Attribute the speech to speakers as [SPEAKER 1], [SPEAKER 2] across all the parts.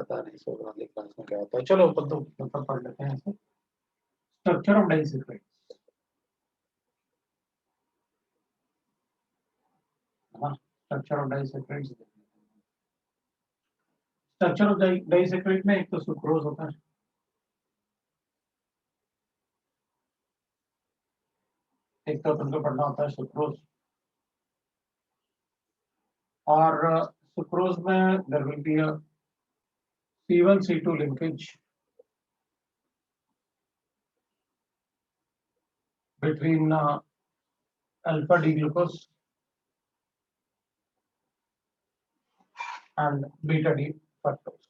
[SPEAKER 1] पता नहीं सोलह वाली क्लास में क्या होता है। चलो अपन तो मतलब पढ़ लेते हैं इसे। स्ट्रक्चर ऑफ डाइसेक्राइड्स, हाँ, structure of disaccharides. Structure of disaccharide में एक तो सुक्रोज होता है, एक तो अपन को पढ़ना होता है सुक्रोज, और सुक्रोज में there will be a C1C2 linkage between alpha D glucose and beta D fructose.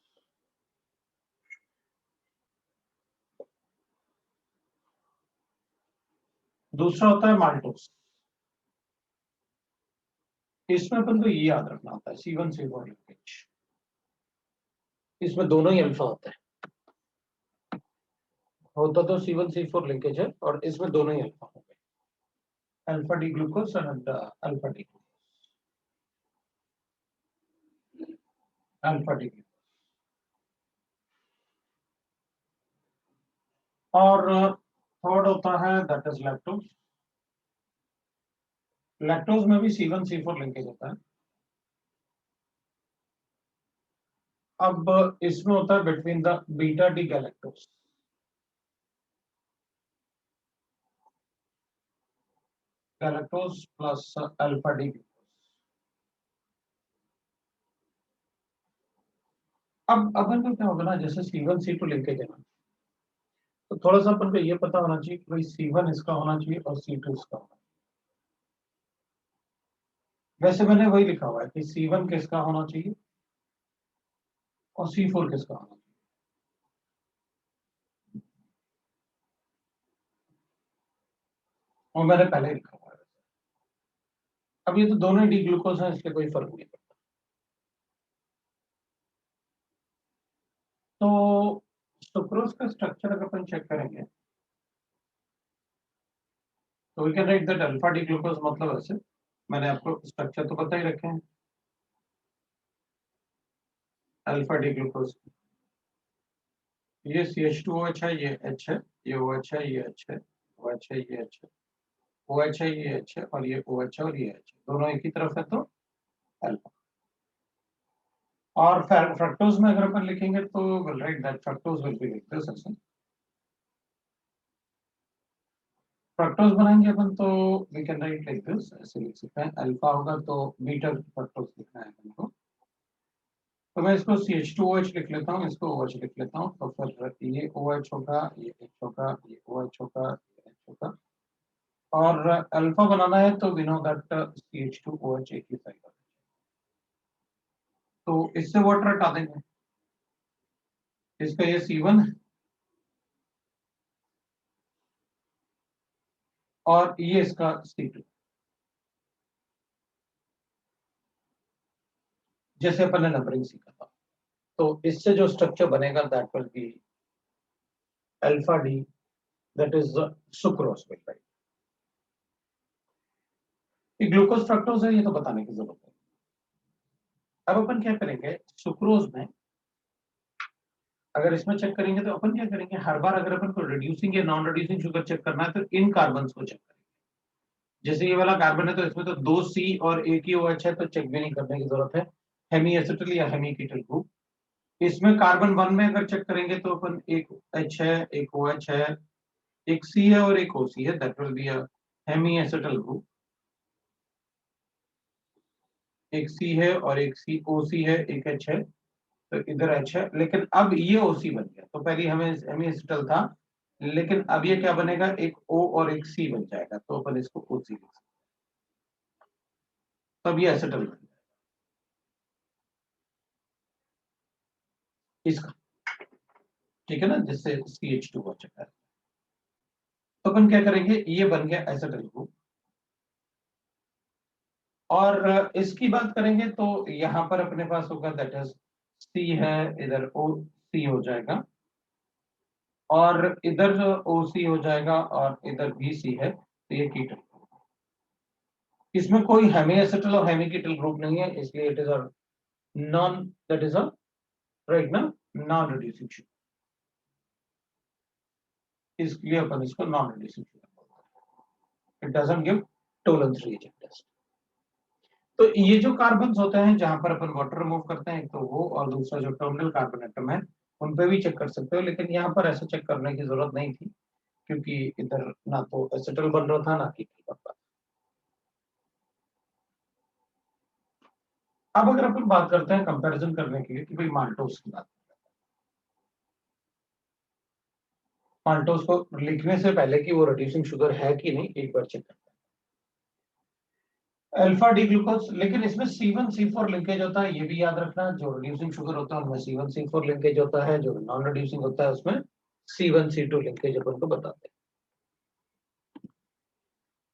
[SPEAKER 1] दूसरा होता है माल्टोस, इसमें अपन को ये याद रखना होता है C1C4 लिंकेज, इसमें दोनों ही अल्फा होता है, होता तो C1C4 लिंकेज है और इसमें दोनों ही अल्फा होंगे, alpha D glucose and alpha D glucose. और थर्ड होता है दैट इज लैक्टोज, लैक्टोज में भी C1C4 लिंकेज होता है। अब इसमें होता है between the beta D galactose, galactose plus alpha D glucose. अब अपन को क्या होगा ना, जैसे C1C2 लिंकेज है ना, तो थोड़ा सा अपन को ये पता होना चाहिए कि भाई C1 इसका होना चाहिए और C2 इसका होना चाहिए। वैसे मैंने वही लिखा हुआ है कि C1 किसका होना चाहिए और C4 किसका होना चाहिए। और मैंने पहले ही लिखा हुआ है। अब ये तो दोनों डी ग्लूकोज है, इसलिए कोई फर्क नहीं पड़ता। तो सुक्रोज का स्ट्रक्चर अगर अपन चेक करेंगे तो we can write that alpha D glucose, मतलब ऐसे मैंने आपको स्ट्रक्चर तो पता ही रखे हैं, अल्फा डी ग्लूकोज, ये CH2OH है, ये H है, ये OH है, ये H है, OH है, ये H है, OH है, ये H है, और ये OH है और ये H है, दोनों एक ही तरफ है तो अल्फा। और फ्रक्टोज में अगर अपन लिखेंगे तो will write that fructose will be like this ऐसे। फ्रक्टोज बनाएंगे अपन तो we can write like this, ऐसे लिख सकते हैं, अल्फा होगा तो बीटा फ्रक्टोज लिखना है अपन को, तो मैं इसको CH2OH लिख लेता हूँ, इसको OH लिख लेता हूँ, तो फिर ये OH होगा, ये H होगा, ये OH होगा, ये H होगा, और अल्फा बनाना है तो वी नो दैट CH2OH एक ही साइड, तो इससे वाटर हटा देंगे, इसका ये C1 है और ये इसका C2, जैसे अपन ने नंबरिंग सीखा था। तो इससे जो स्ट्रक्चर बनेगा that will be alpha D, that is sucrose will write. ये ग्लूकोज फ्रक्टोज है, ये तो बताने की जरूरत है। अब अपन क्या करेंगे सुक्रोज में, अगर इसमें चेक करेंगे तो अपन क्या करेंगे, हर बार अगर अपन को रिड्यूसिंग या नॉन रिड्यूसिंग शुगर चेक करना है तो इन कार्बन को चेक करेंगे। जैसे ये वाला कार्बन है तो इसमें तो 2C और एक ही OH है, तो चेक भी नहीं करने की जरूरत है, हेमी एसिटल या हेमी कीटल ग्रुप। इसमें कार्बन 1 में अगर चेक करेंगे तो अपन एक H है, एक OH है, एक C है और एक OC है, that will be a hemiacetal group. एक C है और एक OC है, एक H है, तो इधर H है, लेकिन अब ये OC बन गया, तो पहले हमें हेमी एसिटल था, लेकिन अब ये क्या बनेगा, एक O और एक C बन जाएगा, तो अपन इसको OC लिख सकते हैं, तब ये एसिटल बन जाएगा इसका, ठीक है ना, जिससे CH2 बच जाता है। तो अपन क्या करेंगे, ये बन गया एसिटल ग्रुप, और इसकी बात करेंगे तो यहां पर अपने पास होगा दैट इज C है, इधर OC हो जाएगा, और इधर जो OC हो जाएगा और इधर BC है, तो ये कीटल। इसमें कोई हेमी एसिटल और हेमी कीटल ग्रुप नहीं है, इसलिए it is a non, that is a trigonal non reducing sugar, इसलिए अपन इसको नॉन रिड्यूसिंग शुगर बोलते हैं। It doesn't give Tollens reagent test. तो ये जो कार्बन्स होते हैं जहां पर अपन वाटर रिमूव करते हैं, एक तो वो, और दूसरा जो टर्मिनल कार्बन एटम है उन पे भी चेक कर सकते हो, लेकिन यहाँ पर ऐसा चेक करने की जरूरत नहीं थी क्योंकि इधर ना तो एसिटल बन रहा था ना कीटल बन रहा था। अब अगर अपन बात करते हैं कंपैरिजन करने के लिए कि भाई माल्टोस की बात, माल्टोस को लिखने से पहले कि वो रिड्यूसिंग शुगर है कि नहीं एक बार चेक करते हैं। अल्फा डी ग्लूकोज, लेकिन इसमें C1C4 लिंकेज होता है, ये भी याद रखना। जो रिड्यूसिंग शुगर होता है उनमें C1C4 लिंकेज होता है, जो नॉन रिड्यूसिंग होता है उसमें C1C2 लिंकेज अपन को बताते हैं।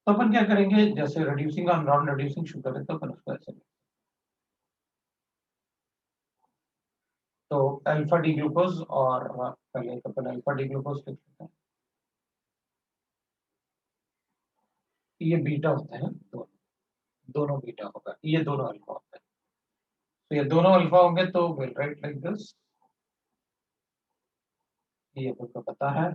[SPEAKER 1] तो अपन क्या करेंगे, जैसे रिड्यूसिंग और नॉन रिड्यूसिंग शुगर है तो अपन उसको ऐसे, तो अल्फा डी ग्लूकोज, और पहले तो अपन अल्फा डी ग्लूकोज लिख लेते हैं। ये बीटा होते हैं, दोनों बीटा होगा, ये दोनों अल्फा होता है। तो ये दोनों अल्फा होंगे तो विल राइट लाइक दिस, ये अपन को पता है।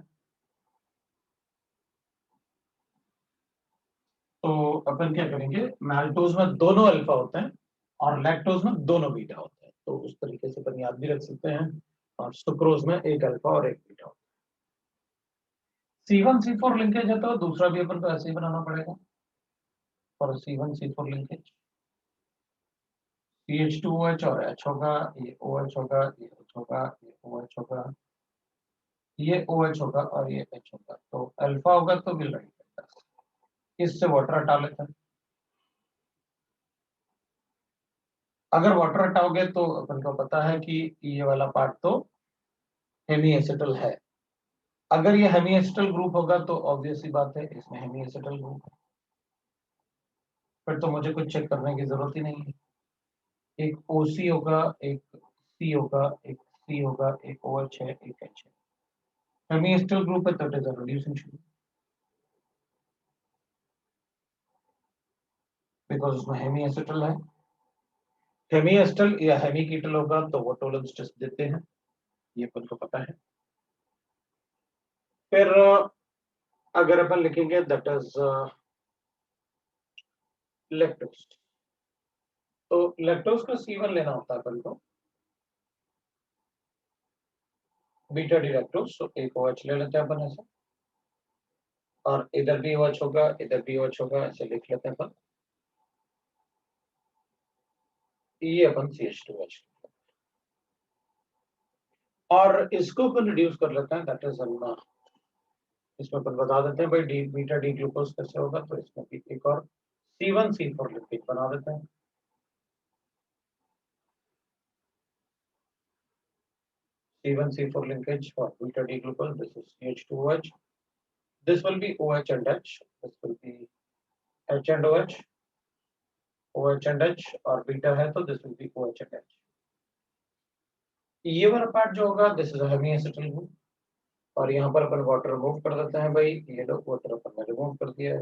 [SPEAKER 1] तो अपन क्या करेंगे, मैल्टोज में दोनों अल्फा होते हैं और लैक्टोज में दोनों बीटा होते हैं, तो उस तरीके से अपन याद भी रख सकते हैं। और सुक्रोज में एक अल्फा और एक बीटा होता है। C1C4 लिंकेज है तो दूसरा भी अपन को ऐसे ही बनाना पड़ेगा। और C1C4 लिंकेज CH2OH और H होगा, ये OH होगा, ये H होगा, ये OH होगा, ये OH होगा और ये H होगा। तो अल्फा होगा तो विल राइट, इससे वाटर हटा लेते हैं। अगर वाटर हटाओगे तो अपन को पता है कि ये वाला पार्ट तो हेमी एसिटल है। अगर ये हेमी एसिटल ग्रुप होगा तो ऑब्वियस सी बात है इसमें हेमी एसिटल ग्रुप है, फिर तो मुझे कुछ चेक करने की जरूरत ही नहीं है। एक OC होगा, एक C होगा, एक C होगा, एक OH है, एक H है। हेमी एसिटल ग्रुप है तो it is a reducing sugar because उसमें हेमी एसिटल है। हेमी एसिटल या हेमी कीटल होगा तो वो टोलेंस टेस्ट देते हैं, ये अपन को पता है। फिर अगर अपन लिखेंगे दैट इज लैक्टोज, तो लैक्टोज का C1 लेना होता है अपन को, बीटा डी लैक्टोज, तो एक OH ले लेते हैं अपन ऐसे, और इधर भी OH होगा, इधर भी OH होगा, ऐसे लिख लेते हैं अपन। ये अपन CH2H, और इसको अपन रिड्यूस कर लेते हैं, दैट इज इसमें अपन बता देते हैं भाई डी बीटा डी ग्लूकोज कैसे होगा, तो इसमें भी एक और C1C4 लिपिड बना देते हैं। C1C4 linkage for beta D glucose, this is CH2OH, this will be OH and H, this will be H and OH, OH and H, और बीटा है तो this will be OH and H। ये वाला part जो होगा this is hemiacetal group, और यहाँ पर अपन वाटर रिमूव कर देते हैं भाई, ये लो वाटर अपन ने रिमूव कर दिया है,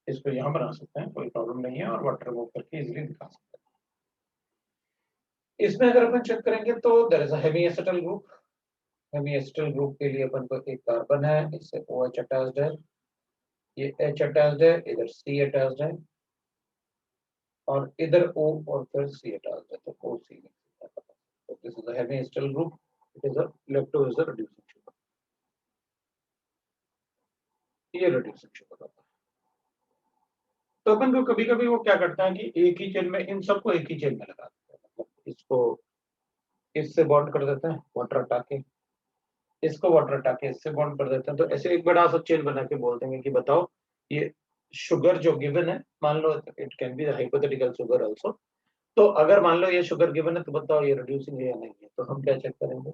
[SPEAKER 1] इसको यहाँ बना सकते हैं, कोई प्रॉब्लम नहीं है, और वाटर रिमूव करके इजीली दिखा सकते हैं। इसमें अगर अपन चेक करेंगे तो there is a hemiacetal group, hemiacetal group के लिए अपन को एक कार्बन है, इससे OH अटैच्ड है, ये H अटैच्ड है, इधर C अटैच्ड है, और इधर O और फिर C अटैच्ड है, तो OC लिख सकते हैं। तो this is a hemiacetal group, it is a lactose is a reducing sugar, ये रिड्यूसिंग शुगर होता है। तो अपन को कभी कभी वो क्या करता है कि एक ही चेन में इन सबको एक ही चेन में लगा देते हैं, मतलब इसको इससे बॉन्ड कर देते हैं वाटर हटा के, इसको वाटर हटा के इससे बॉन्ड कर देते हैं, तो ऐसे एक बड़ा सा चेन बना के बोल देंगे कि बताओ ये शुगर जो गिवन है, मान लो it can be hypothetical sugar also, तो अगर मान लो ये शुगर गिवन है तो बताओ ये रिड्यूसिंग है या नहीं है, तो हम क्या चेक करेंगे,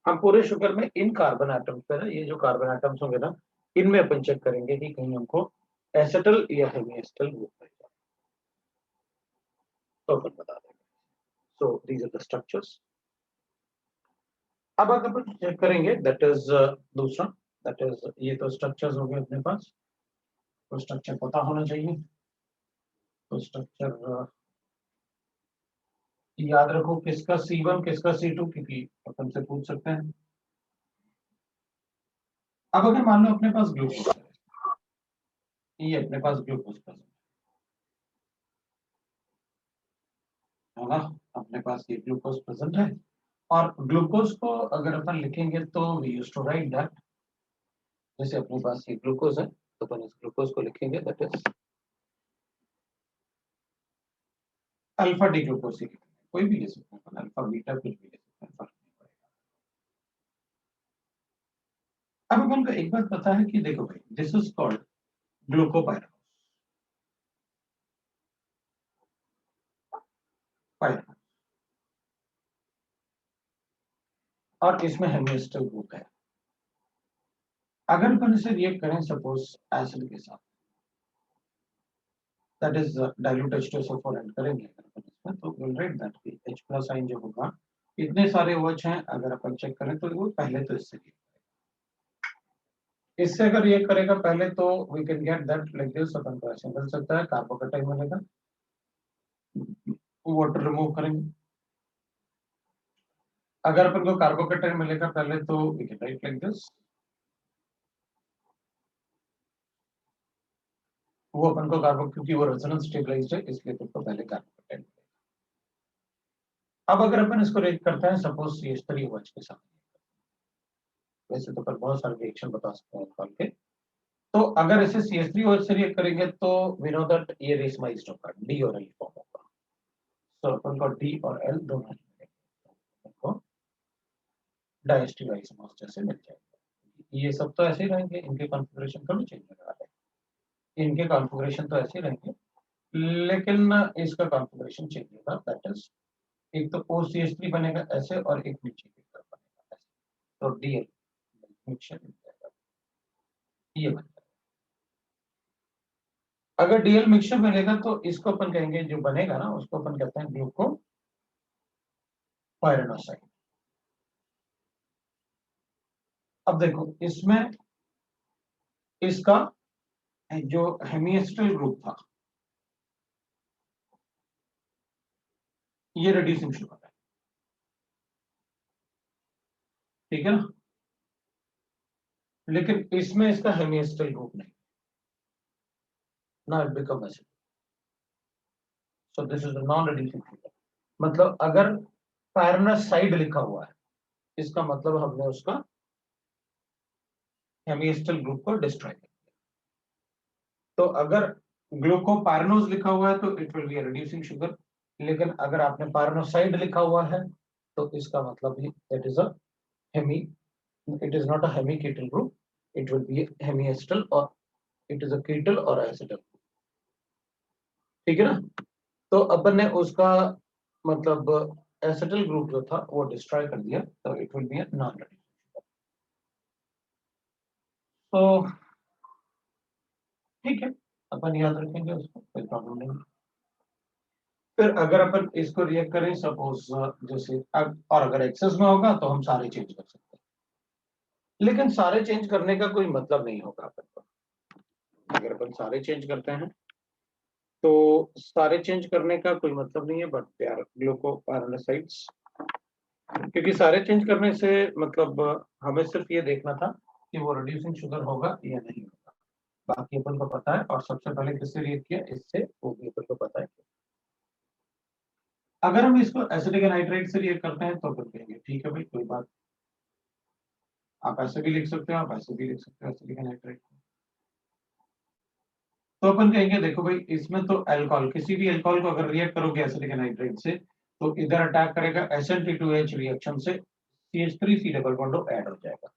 [SPEAKER 1] हम पूरे शुगर में इन कार्बन एटम्स पे ना, ये जो कार्बन एटम्स होंगे ना, इनमें अपन चेक करेंगे कि कहीं हमको एसिटल या हेमी एसिटल ग्रुप मिल जाए, तो अपन बता देंगे। So these are the structures. अब अगर अपन चेक करेंगे दैट इज दूसरा, दैट इज ये तो स्ट्रक्चर्स हो गए अपने पास, तो स्ट्रक्चर पता होना चाहिए। तो स्ट्रक्चर याद रखो किसका C1 किसका C2, क्योंकि अपन से पूछ सकते हैं। अब अगर मान लो अपने पास ग्लूकोज है, ये अपने पास ग्लूकोज प्रेजेंट है ना, अपने पास ये ग्लूकोज प्रेजेंट है, और ग्लूकोज को अगर अपन लिखेंगे तो we used to write that, जैसे अपने पास ये ग्लूकोज है तो अपन इस ग्लूकोज को लिखेंगे that is alpha D glucose, कोई भी ले सकते हैं, अल्फा बीटा कुछ भी ले सकते हैं, फर्क नहीं पड़ेगा। अब अपन को एक बात पता है कि देखो भाई, दिस इज कॉल्ड ग्लूकोपाइरानोस, पाइरानोस, और इसमें हेमिस्टल ग्रुप है। अगर अपन इसे रिएक्ट करें सपोज एसिड के साथ, that is dilute H2SO4 add करेंगे अगर अपन इसमें, तो विल राइट दैट कि H+ आयन जो होगा, इतने सारे OH हैं, अगर अपन चेक करें तो वो पहले तो इससे अगर रिएक्ट करेगा पहले तो we can get that like this, अपन को ऐसे मिल सकता है, कार्बोकेटाइन मिलेगा, वाटर रिमूव करेंगे, अगर अपन को कार्बोकेटाइन मिलेगा पहले तो we can write like this, वो अपन को कार्बो, क्योंकि वो रेजोनेंस स्टेबलाइज्ड है इसलिए अपन को पहले कार्बोकेटाइन मिलेगा। अब अगर अपन इसको रिएक्ट करते हैं सपोज CH3OH के साथ, वैसे तो अपन बहुत सारे रिएक्शन बता सकते हैं निकाल के, तो अगर इसे CH3OH से रिएक्ट करेंगे तो वी नो दैट ये रेसमाइज्ड होगा, D और L फॉर्म होगा, तो अपन को D और L दोनों को डायस्टिक आइसोमर्स जैसे मिल जाएगा। ये सब तो ऐसे ही रहेंगे, इनके कॉन्फ़िगरेशन कभी चेंज नहीं होने वाले, इनके कॉन्फ़िगरेशन तो ऐसे ही रहेंगे, लेकिन इसका कॉन्फ़िगरेशन चेंज होगा, दैट इज एक तो OCH3 बनेगा ऐसे और एक नीचे की तरफ बनेगा ऐसे, तो DL मिक्सचर मिल जाएगा, ये बन जाएगा। अगर DL मिक्सचर बनेगा तो इसको अपन कहेंगे, जो बनेगा ना उसको अपन कहते हैं ग्लूकोपाइरानोसाइड। अब देखो इसमें इसका जो हेमिएस्टल ग्रुप था, ये रिड्यूसिंग शुगर है, ठीक है ना, लेकिन इसमें इसका हेमिएस्टल ग्रुप नहीं, ना it become acid, so this is non reducing sugar. मतलब अगर पैरानोसाइड लिखा हुआ है, इसका मतलब हमने उसका हेमिएस्टल ग्रुप को डिस्ट्रॉय कर दिया। तो अगर ग्लूकोपाइरानोस लिखा हुआ है तो it will B reducing sugar, लेकिन अगर आपने पैरानोसाइड लिखा हुआ है तो इसका मतलब ही it is a hemi, it is not a hemiketal group, it will be a hemiacetal or it is a ketal or acetal, ठीक है ना। तो अपन ने उसका मतलब एसिटल ग्रुप जो था वो डिस्ट्रॉय कर दिया, तो it will B non reducing. तो ठीक है, अपन याद रखेंगे उसको, कोई प्रॉब्लम नहीं। फिर अगर अपन इसको रिएक्ट करें सपोज जैसे और अगर एक्सेस में होगा तो हम सारे चेंज कर सकते हैं, लेकिन सारे चेंज करने का कोई मतलब नहीं होगा अपन को। अगर अपन सारे चेंज करते हैं तो सारे चेंज करने का कोई मतलब नहीं है, बट यार ग्लूकोपाइरानोसाइड्स, क्योंकि सारे चेंज करने से मतलब हमें सिर्फ ये देखना था कि वो रिड्यूसिंग शुगर होगा या नहीं होगा, बाकी अपन को पता है, और सबसे पहले किससे रिएक्ट किया, इससे, वो भी अपन को पता है। अगर हम इसको एसिडिक एनाइड्राइड से रिएक्ट करते हैं तो फिर कहेंगे ठीक है भाई कोई बात, आप ऐसे भी लिख सकते हो, आप ऐसे भी लिख सकते हो एसिडिक एनाइड्राइड को, तो अपन कहेंगे देखो भाई इसमें तो अल्कोहल, किसी भी अल्कोहल को अगर रिएक्ट करोगे एसिडिक एनाइड्राइड से तो इधर अटैक करेगा SN2H रिएक्शन से, CH3C डबल बॉन्ड ऐड हो जाएगा।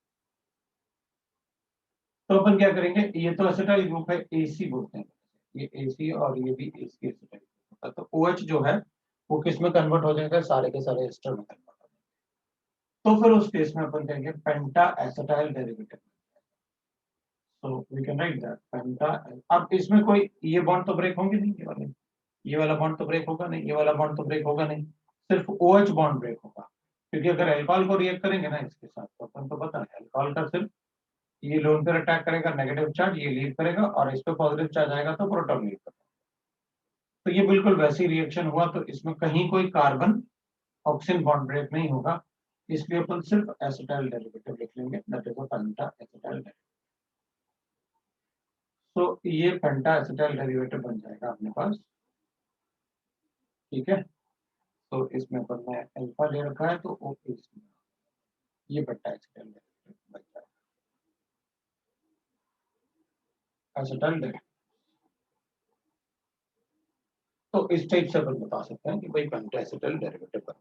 [SPEAKER 1] तो अपन क्या करेंगे, ये तो एसिटाइल ग्रुप है, AC बोलते हैं, ये AC और ये भी AC एसिटाइल ग्रुप है, तो OH जो है वो किस में कन्वर्ट हो जाएगा, सारे के सारे एस्टर में कन्वर्ट हो जाएंगे, तो फिर उस केस में अपन कहेंगे penta acetyl derivative, so we can write that penta. अब इसमें कोई ये बॉन्ड तो ब्रेक होंगे नहीं, ये वाला बॉन्ड तो ब्रेक होगा नहीं, ये वाला बॉन्ड तो ब्रेक होगा नहीं, सिर्फ OH बॉन्ड ब्रेक होगा, क्योंकि अगर अल्कोहल को रिएक्ट करेंगे ना इसके साथ तो अपन को पता है अल्कोहल का सिर्फ ये लोन पर अटैक करेगा नेगेटिव चार्ज, ये लीव करेगा, और इस पे पॉजिटिव चार्ज आएगा तो प्रोटॉन लीव करेगा। तो ये बिल्कुल वैसी रिएक्शन हुआ, तो इसमें कहीं कोई कार्बन ऑक्सीजन बॉन्ड ब्रेक नहीं होगा, इसलिए अपन सिर्फ एसिटाइल डेरिवेटिव लिख लेंगे, that is a penta acetyl derivative. तो ये पेंटा एसिटाइल डेरिवेटिव बन जाएगा अपने पास, ठीक है। तो इसमें अपन ने अल्फा ले रखा है, तो इसमें ये पेंटा एसिटाइल डेरिवेटिव बन जाएगा, एसिटाइल डेरिवेटिव। तो इस टाइप से अपन बता सकते हैं कि भाई पेंटा एसिटाइल डेरिवेटिव बन।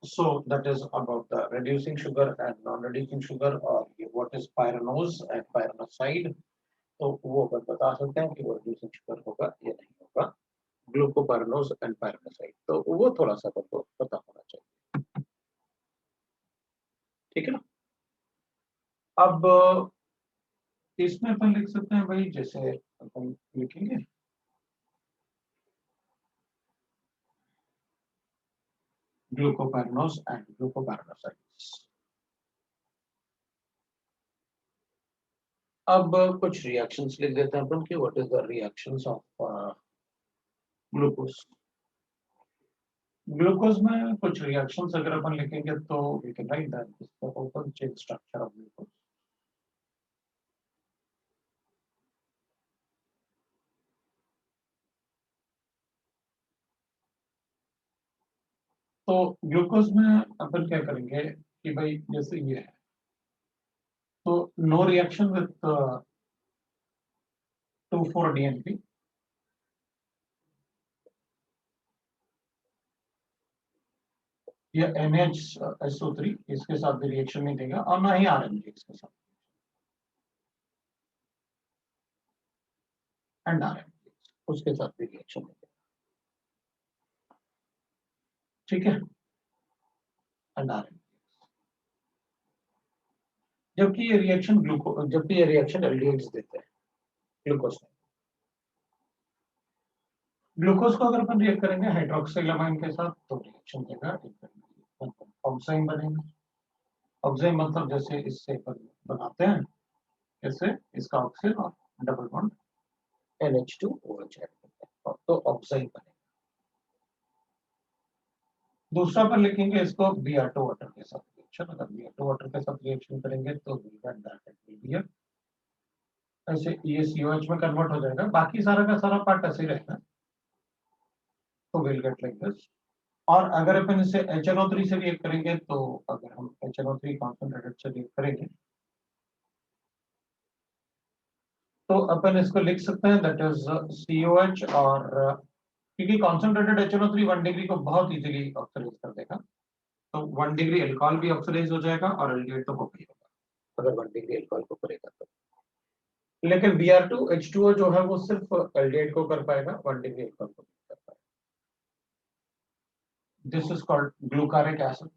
[SPEAKER 1] So that is about the reducing sugar and non-reducing sugar, और ये what is pyranose and pyranoside, तो वो अपन बता सकते हैं कि वो reducing sugar होगा या नहीं होगा, ग्लूकोपायरानोज एंड पायरानोसाइड, तो वो थोड़ा सा अपन को पता होना चाहिए, ठीक है ना। अब इसमें अपन लिख सकते हैं भाई, जैसे अपन लिखेंगे ग्लूकोपायरानोज एंड ग्लूकोपायरानोसाइड्स। अब कुछ रिएक्शंस लिख देते हैं अपन कि what is the reactions of glucose. Glucose में कुछ रिएक्शंस अगर अपन लिखेंगे तो we can write that this the open chain structure of glucose. तो ग्लूकोज में अपन क्या करेंगे कि भाई जैसे ये है, तो नो रिएक्शन विथ 2,4-DNP, या NHSO3 इसके साथ भी रिएक्शन नहीं देगा, और ना ही RMG इसके साथ, एंड RMG उसके साथ भी रिएक्शन नहीं देगा, ठीक है, एंड RMG। जबकि ये रिएक्शन एल्डिहाइड्स देते हैं ग्लूकोज में। ग्लूकोज को अगर अपन रिएक्ट करेंगे हाइड्रोक्सिलमाइन के साथ तो रिएक्शन देगा, ऑक्साइन बनेगा। ऑक्साइन मतलब जैसे इससे अपन बनाते हैं, जैसे इसका ऑक्सीजन और डबल बॉन्ड NH2OH ऐड करते हैं, तो ऑक्साइन बनेगा। दूसरा पर लिखेंगे इसको Br2 वाटर के साथ रिएक्शन, अगर Br2 वाटर के साथ रिएक्शन करेंगे तो ऐसे ये COH में कन्वर्ट हो जाएगा, बाकी सारा का सारा पार्ट ऐसे ही रहेगा, तो विल गेट लाइक दिस। और अगर अपन इसे HNO3 से रिएक्ट करेंगे, तो अगर हम HNO3 कॉन्सेंट्रेटेड से रिएक्ट करेंगे तो अपन इसको लिख सकते हैं दैट इज COH, और क्योंकि कॉन्सेंट्रेटेड HNO3 1 डिग्री को बहुत इजीली ऑक्सीडाइज कर देगा, तो 1 डिग्री अल्कोहल भी ऑक्सीडाइज हो जाएगा और एल्डिहाइड तो होगा ही होगा अगर 1 डिग्री अल्कोहल को करेगा तो। लेकिन Br2H2O जो है वो सिर्फ एल्डिहाइड को कर पाएगा, 1 डिग्री अल्कोहल को नहीं कर पाएगा। This is called glucaric acid,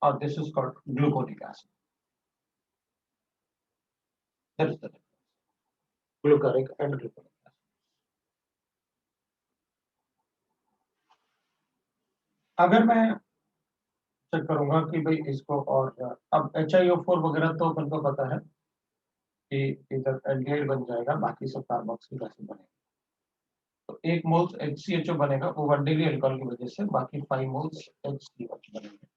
[SPEAKER 1] और this is called gluconic acid, that is the difference, glucaric and gluconic acid. अगर मैं चेक करूंगा कि भाई इसको, और अब HiO4 वगैरह तो अपन को पता है कि इधर एल्डिहाइड बन जाएगा, बाकी सब कार्बोक्सिलिक एसिड बनेगा, तो 1 मोल्स HCHO बनेगा, वो 1 डिग्री अल्कोहल की वजह से, बाकी 5 मोल्स HCOH बनेंगे।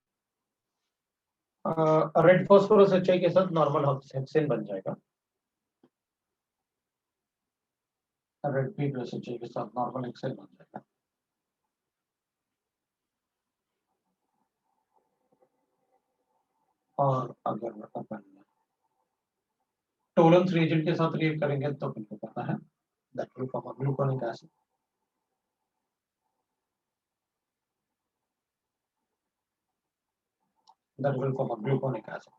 [SPEAKER 1] रेड फॉस्फोरस HI के साथ नॉर्मल हेक्सेन बन जाएगा, रेड पी प्लस HI के साथ नॉर्मल हेक्सेन बन जाएगा। और अगर अपन टोलेंस रिएजेंट के साथ रिएक्ट करेंगे तो अपन को पता है that will form a gluconic acid, that will form a gluconic acid.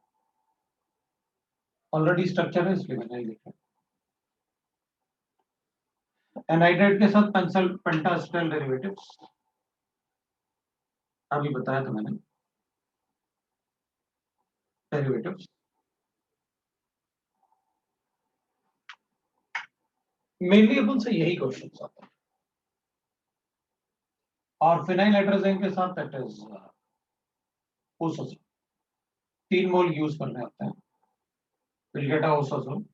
[SPEAKER 1] Already structure है इसलिए मैंने लिखा। एनहाइड्राइड के साथ पेंटासिटाइल डेरिवेटिव्स अभी बताया था मैंने, डेरिवेटिव्स मेनली अपन से यही क्वेश्चन आते हैं। और फिनाइल हाइड्रोजन के साथ दैट इज 3 मोल यूज करने होते हैं, we'll get a osazole,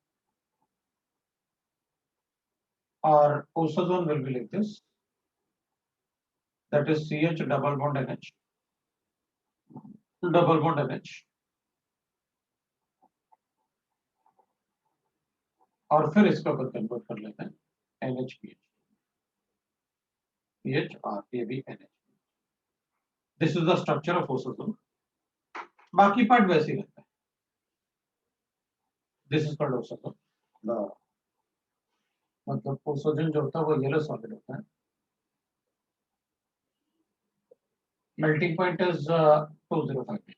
[SPEAKER 1] or osazole will be like this, that is CH double bond NH, double bond NH, और फिर इसको अपन कन्वर्ट कर लेते हैं NHPH, PH और ये भी NH. This is the structure of osazole. बाकी पार्ट वैसे ही रहता है. This is called osazole. मतलब ओसोजन जो होता है वो येलो सॉलिड होता है. Melting point is 205.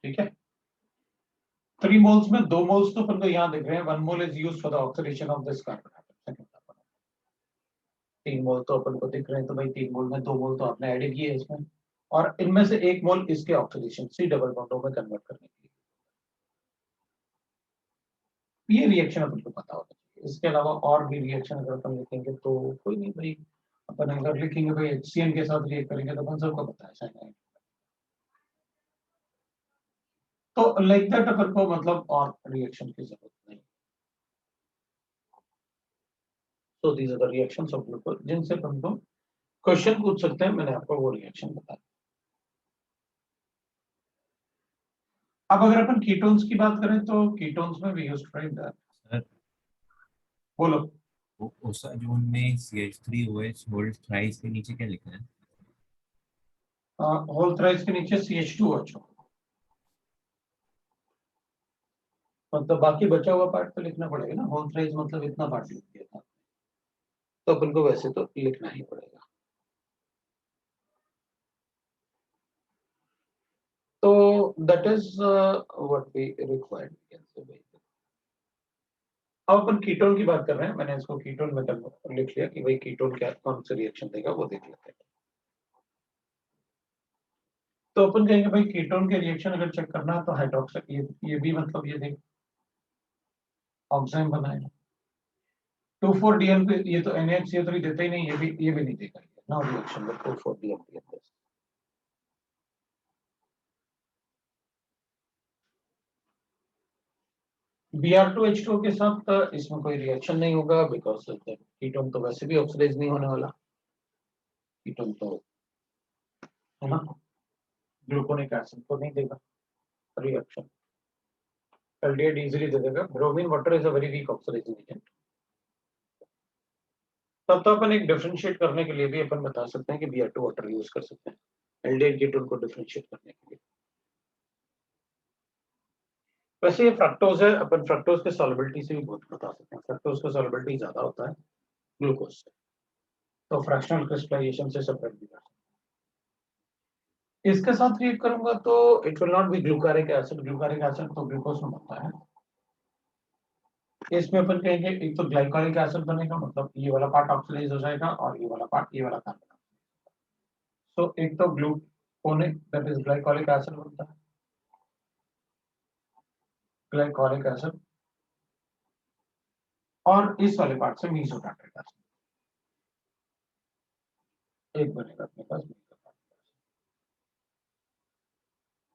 [SPEAKER 1] ठीक है. 3 मोल्स में 2 मोल्स तो अपन को यहाँ दिख रहे हैं. 1 mole is used for the oxidation of this carbon atom. 3 मोल तो अपन को दिख रहे हैं. तो भाई 3 मोल में 2 मोल तो आपने ऐड किए इसमें, और इनमें से 1 मोल इसके ऑक्सीडेशन सी डबल बॉन्डों में कन्वर्ट करने के लिए. ये रिएक्शन अपन को पता होता है. इसके अलावा और भी रिएक्शन अगर अपन लिखेंगे तो कोई नहीं भाई. अपन अगर लिखेंगे भाई HCN के साथ रिएक्ट करेंगे तो अपन सबको पता है साइनाइड. तो लाइक दैट अपन को मतलब और रिएक्शन की जरूरत नहीं. तो these are the reactions of glucose जिनसे अपन को क्वेश्चन पूछ सकते हैं. मैंने आपको वो रिएक्शन बताया. अब अगर अपन कीटोन्स की बात करें तो कीटोन्स में we used to write that.
[SPEAKER 2] Sir
[SPEAKER 1] बोलो.
[SPEAKER 2] ओसाजोन में CH3OH होल थ्राइस के नीचे क्या लिखा है?
[SPEAKER 1] होल थ्राइस के नीचे CH2OH. मतलब बाकी बचा हुआ पार्ट तो लिखना पड़ेगा ना. होल थ्राइस मतलब इतना पार्ट लिख दिया था, तो अपन को वैसे तो लिखना ही पड़ेगा. तो that is what we required. अब अपन कीटोन की बात कर रहे हैं. मैंने इसको कीटोन में लिख लिया कि भाई कीटोन क्या कौन सा रिएक्शन देगा वो देख लेते हैं. तो अपन कहेंगे भाई कीटोन के रिएक्शन अगर चेक करना है तो हाइड्रोक्साइड ये भी मतलब ये देख ऑक्सीजन बनाएगा. 2,4-DN पे ये तो NaHCO3 देता ही नहीं. ये भी नहीं देगा. No reaction with 2,4-DN. Br2H2 के साथ इसमें कोई रिएक्शन नहीं होगा बिकॉज कीटोन तो वैसे भी ऑक्सीडाइज नहीं होने वाला. कीटोन तो है ना ग्लूकोनिक एसिड को नहीं देगा रिएक्शन. एल्डिहाइड इजीली दे देगा. Bromine water is a very weak oxidizing agent. तब तो अपन एक डिफरेंशिएट करने के लिए भी अपन बता सकते हैं कि Br2 वाटर यूज कर सकते हैं एल्डिहाइड कीटोन को डिफरेंशिएट करने के लिए. वैसे ये फ्रक्टोज है. अपन फ्रक्टोज के सॉल्युबिलिटी से भी बहुत बता सकते हैं. फ्रक्टोज का सॉल्युबिलिटी ज्यादा होता है ग्लूकोज से, तो फ्रैक्शनल क्रिस्टलाइजेशन से सेपरेट भी कर सकते हैं. इसके साथ रिएक्ट करूंगा तो it will not be glucaric acid. Glucaric acid तो ग्लूकोज में बनता है. इसमें अपन कहेंगे एक तो ग्लाइकोलिक एसिड बनेगा. मतलब ये वाला पार्ट ऑक्सीडाइज हो जाएगा और ये वाला पार्ट, ये वाला कार्बन. तो एक तो gluconic that is glycolic acid बनता है. Glycolic acid. और इस वाले पार्ट से मीसोटार्ट्रिक एसिड एक बनेगा अपने पास.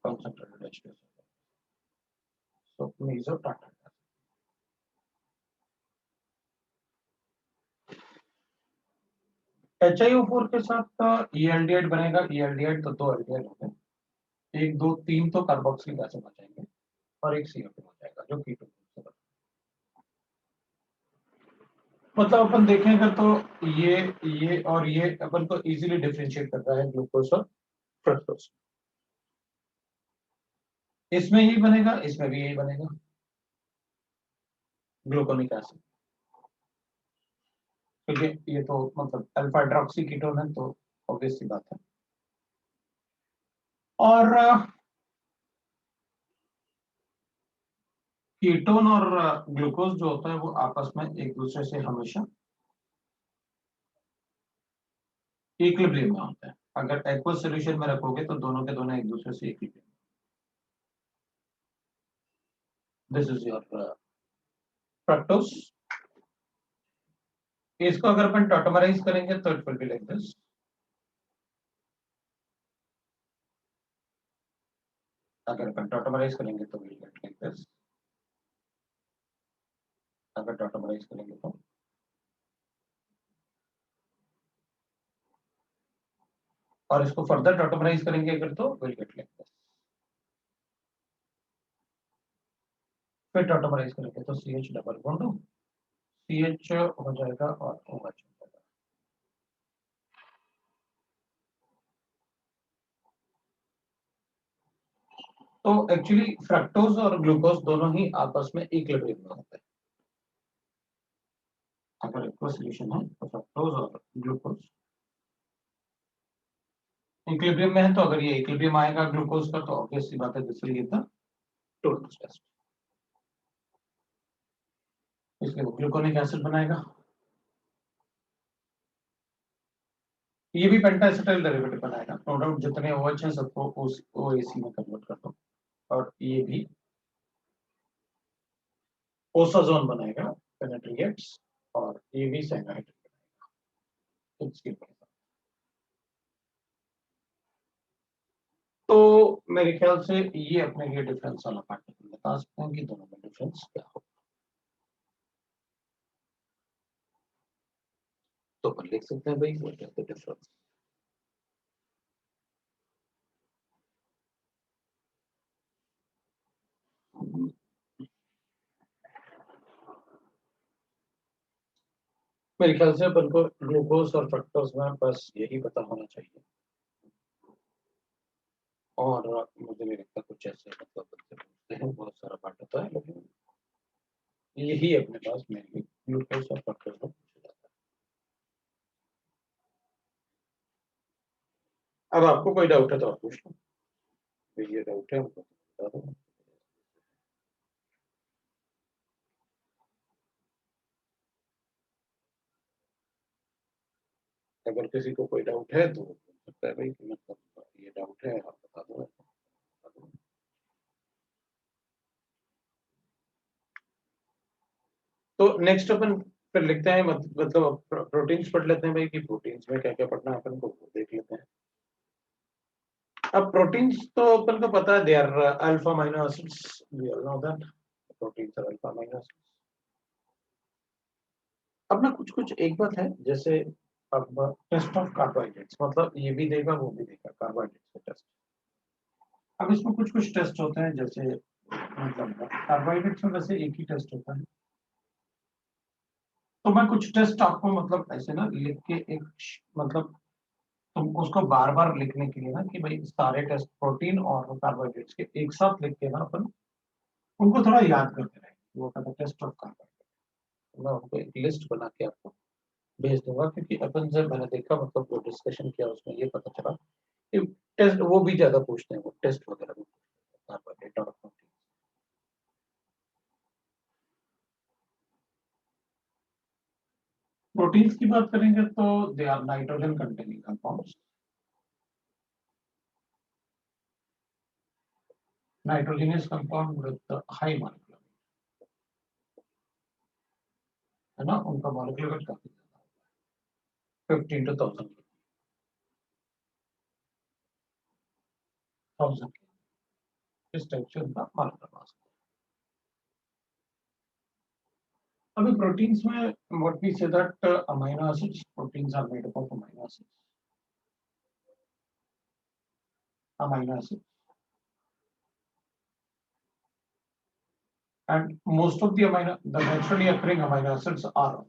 [SPEAKER 1] Concentrated H2SO. सो मीसोटार्ट्रिक. HiO4 के साथ ये एल्डिहाइड बनेगा. ये एल्डिहाइड तो 2 एल्डिहाइड हो गए. 1 2 3 तो कार्बोक्सिलिक एसिड बचेंगे और एक CO2 हो जाएगा जो कीटोन से बनेगा. मतलब अपन देखेंगे तो ये और ये अपन को इजीली डिफरेंशिएट कर रहा है ग्लूकोज और फ्रक्टोज. इसमें यही बनेगा, इसमें भी यही बनेगा ग्लूकोनिक एसिड. क्योंकि ये तो मतलब अल्फा हाइड्रोक्सी कीटोन है तो ऑब्वियस सी बात है. और कीटोन और ग्लूकोज जो होता है वो आपस में एक दूसरे से हमेशा इक्विलिब्रियम में होता है. अगर एक्वस सॉल्यूशन में रखोगे तो दोनों के दोनों एक दूसरे से equilibrium. This is your fructose. इसको अगर अपन टॉटोमराइज करेंगे तो it will be like this. अगर अपन टॉटमराइज करेंगे तो विल गेट लाइक दिस, अगर टॉटमराइज करेंगे तो और इसको फर्दर टॉटमराइज करेंगे अगर तो विल गेट लाइक दिस, फिर टॉटमराइज करेंगे तो C H double bond C H हो जाएगा और OH हो जाएगा। तो एक्चुअली फ्रक्टोज और ग्लूकोज दोनों ही आपस में इक्विलिब्रियम में होते हैं। अगर एक्वा सॉल्यूशन है तो फ्रक्टोज और ग्लूकोज इक्विलिब्रियम में है, तो अगर ये इक्विलिब्रियम आएगा ग्लूकोज का तो ऑब्वियस सी बात है this will give the total test, इसलिए वो ग्लूकोनिक एसिड बनाएगा। ये भी पेंटाएसिटाइल डेरिवेटिव बनाएगा, नो डाउट जितने OH हैं सबको उस OAC में कन्वर्ट कर दो, और ये भी ओसाजोन बनाएगा पेनेट्रिएट्स, और ये भी साइनाइड बनाएगा इसके साथ। तो मेरे ख्याल से ये अपने लिए डिफरेंस वाला पार्ट बता सकते हैं कि दोनों में डिफरेंस क्या हो। तो अपन लिख सकते हैं भाई व्हाट इज द डिफरेंस। मेरे ख्याल से अपन को ग्लूकोज और फ्रक्टोज में बस यही पता होना चाहिए, और मुझे नहीं लगता कुछ ऐसे मतलब पूछते हैं, बहुत सारा पार्ट होता है, लेकिन यही अपने पास मेनली ग्लूकोज और फ्रक्टोज में पूछा जाता है। अब आपको कोई डाउट है तो आप पूछ लो, तो ये डाउट है हमको बता दो। अगर किसी को कोई डाउट है तो पूछ सकता है भाई कि मतलब ये डाउट है आप बता दो, बता दो। तो नेक्स्ट अपन फिर लिखते हैं मतलब प्रोटीन्स पढ़ लेते हैं भाई कि प्रोटीन्स में क्या क्या पढ़ना है अपन को, वो देख लेते हैं। अब प्रोटीन्स तो अपन को पता है they are alpha amino acids, we all know that proteins are alpha amino acids. अब ना कुछ कुछ एक बात है, जैसे अब टेस्ट ऑफ कार्बोहाइड्रेट्स, मतलब ये भी देगा वो भी देगा कार्बोहाइड्रेट्स का टेस्ट। अब इसमें कुछ कुछ टेस्ट होते हैं, जैसे मतलब कार्बोहाइड्रेट्स में वैसे एक ही टेस्ट होता है, तो मैं कुछ टेस्ट आपको मतलब ऐसे ना लिख के एक मतलब तुम उसको बार बार लिखने के लिए ना कि भाई सारे टेस्ट प्रोटीन और कार्बोहाइड्रेट्स के एक साथ लिख के ना अपन उनको थोड़ा याद करते रहे, वो कहता है टेस्ट ऑफ कार्बोहाइड्रेट। मैं उनको एक लिस्ट बना के आपको भेज दूंगा, क्योंकि अपन जब मैंने देखा मतलब वो डिस्कशन किया उसमें ये पता चला कि टेस्ट वो भी ज्यादा पूछते हैं, वो टेस्ट वगैरह भी कार्बोहाइड्रेट और प्रोटीन। प्रोटीन्स की बात करेंगे तो they are nitrogen containing compounds, nitrogenous compound with high molecular है ना, उनका मॉलिक्यूलर वेट काफी ज्यादा 15 to 1000 इस टाइप से उनका मॉलिक्यूलर मास। अभी प्रोटीन्स में what we say that amino acids, proteins are made up of amino acids and most of the naturally occurring amino acids are,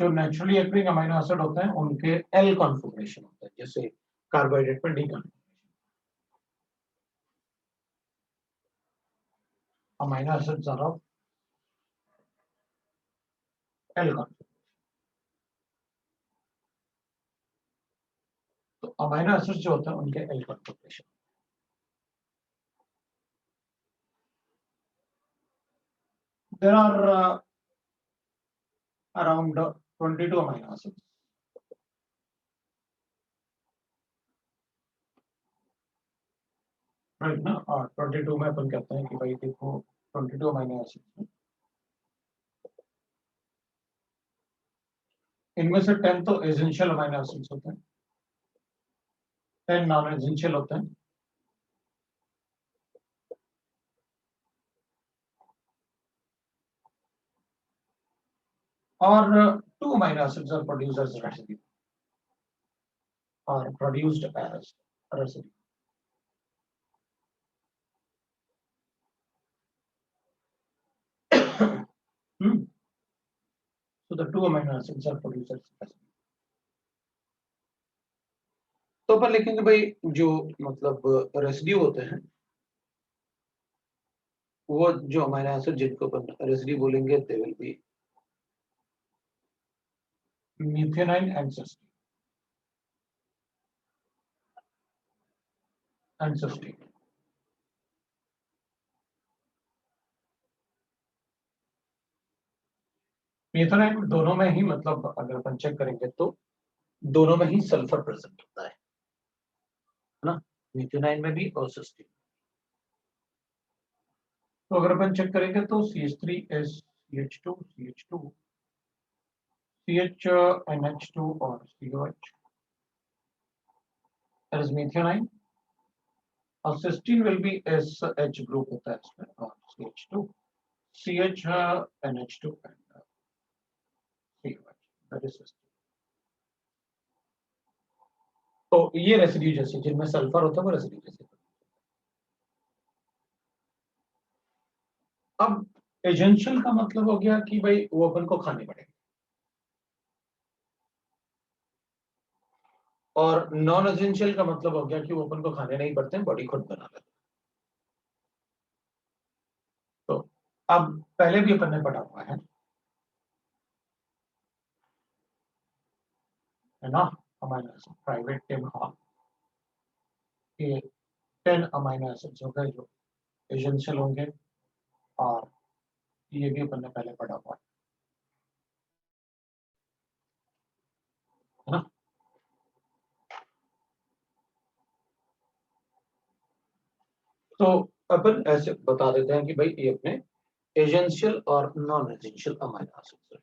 [SPEAKER 1] जो नेचुरली अकरिंग अमीनो एसिड होते हैं उनके L configuration होता है, जैसे carbohydrate में D configuration, amino acids are of L configuration. तो amino acids जो होते हैं उनके L configuration, there are around 22 amino acids, right ना, और 22 में अपन कहते हैं कि भाई देखो 22 अमीनो एसिड्स, इनमें से 10 तो एसेंशियल अमीनो एसिड्स होते हैं, 10 नॉन एसेंशियल होते हैं, और 2 amino acids are produced as residue or produced as residue. So the 2 amino acids are produced as residue. तो अपन लिखेंगे भाई जो मतलब रेसिड्यू होते हैं वो जो अमीनो एसिड जिनको अपन रेसिड्यू बोलेंगे they will be methionine and cysteine. Methionine दोनों में ही मतलब अगर अपन चेक करेंगे तो दोनों में ही सल्फर प्रेजेंट होता है ना, मीथेनाइन में भी और सिस्टीन। तो अगर अपन चेक करेंगे तो CH3SCH2 CH2 CHNH2 और COH that is methionine और cysteine will be SH group होता है इसमें और CH2 CHNH2 and COH that is cysteine। तो ये रेसिड्यू जैसे जिनमें सल्फर होता है वो रेसिड्यू जैसे। अब एजेंशियल का मतलब हो गया कि भाई वो अपन को खाने पड़ेगा और नॉन एजेंशियल का मतलब हो गया कि वो अपन को खाने नहीं पड़ते हैं, बॉडी खुद बना लेती है। तो अब पहले भी अपन ने पढ़ा हुआ है ना, अमीनो एसिड प्राइवेट टेम हा ये 10 अमीनो एसिड्स हो गए जो एजेंशियल होंगे और ये भी अपन ने पहले पढ़ा हुआ है ना। तो अपन ऐसे बता देते हैं कि भाई ये अपने एजेंशियल और नॉन एजेंशियल अमीनो एसिड्स है।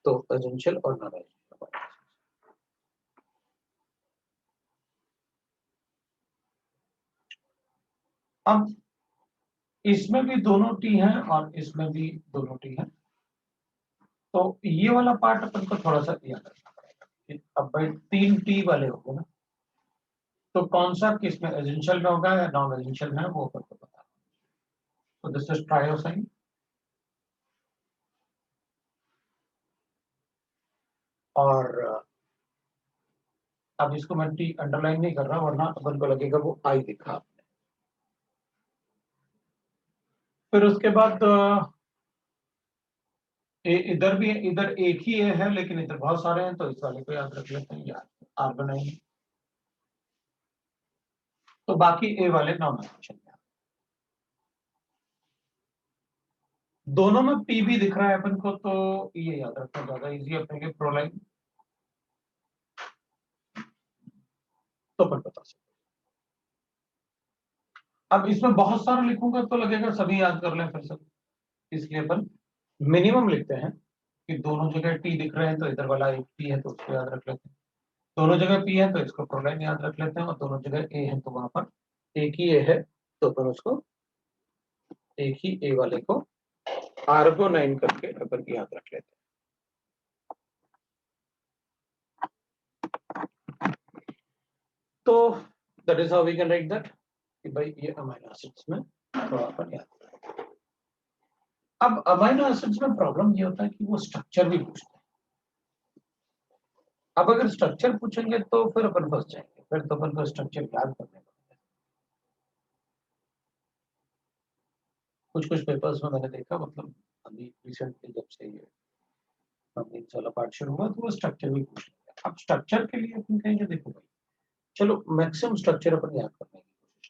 [SPEAKER 1] तो एजेंशियल और नॉन एजेंशियल अमीनो एसिड्स। अब इसमें भी दोनों टी हैं और इसमें भी दोनों टी हैं, तो ये वाला पार्ट अपन को थोड़ा सा याद रखना पड़ेगा। अब भाई 3 टी वाले हो गए ना, तो कौन सा किस में एजेंशियल में होगा या नॉन एजेंशियल में वो अपन को पता। तो दिस इज ट्रायोसाइन और अब इसको मैं टी अंडरलाइन नहीं कर रहा वरना अपन को लगेगा वो आई दिखा आपने। फिर उसके बाद इधर भी इधर एक ही है लेकिन इधर बहुत सारे हैं, तो इस वाले को याद रख लेते हैं यार आर्गेनाइन। तो बाकी ए वाले नॉन एजेंशियल में। दोनों में पी भी दिख रहा है अपन को, तो ये याद रखना ज्यादा इजी अपने के प्रोलाइन तो अपन बता सकते। अब इसमें बहुत सारा लिखूंगा तो लगेगा सभी याद कर लें फिर से, इसलिए अपन मिनिमम लिखते हैं कि दोनों जगह टी दिख रहे हैं तो इधर वाला एक टी है तो उसको याद रख लेते हैं, दोनों जगह पी है तो इसको प्रोलाइन याद रख लेते हैं और दोनों जगह ए है तो वहां पर एक ही ए है तो अपन उसको एक ही ए वाले को आर्गोनाइन करके अपन याद रख लेते हैं। तो that is how we can write that कि भाई ये अमीनो एसिड्स में थोड़ा अपन याद रखें। अब अमीनो एसिड्स में प्रॉब्लम ये होता है कि वो स्ट्रक्चर भी पूछते हैं। अब अगर स्ट्रक्चर पूछेंगे तो फिर अपन फंस जाएंगे, फिर तो अपन को स्ट्रक्चर याद करने पड़ेगा। कुछ कुछ पेपर्स में मैंने देखा मतलब अभी रिसेंटली जब से ये मीन्स वाला पार्ट शुरू हुआ तो वो स्ट्रक्चर भी पूछ लेते हैं। अब स्ट्रक्चर के लिए अपन कहेंगे देखो भाई चलो मैक्सिमम स्ट्रक्चर अपन याद करने की कोशिश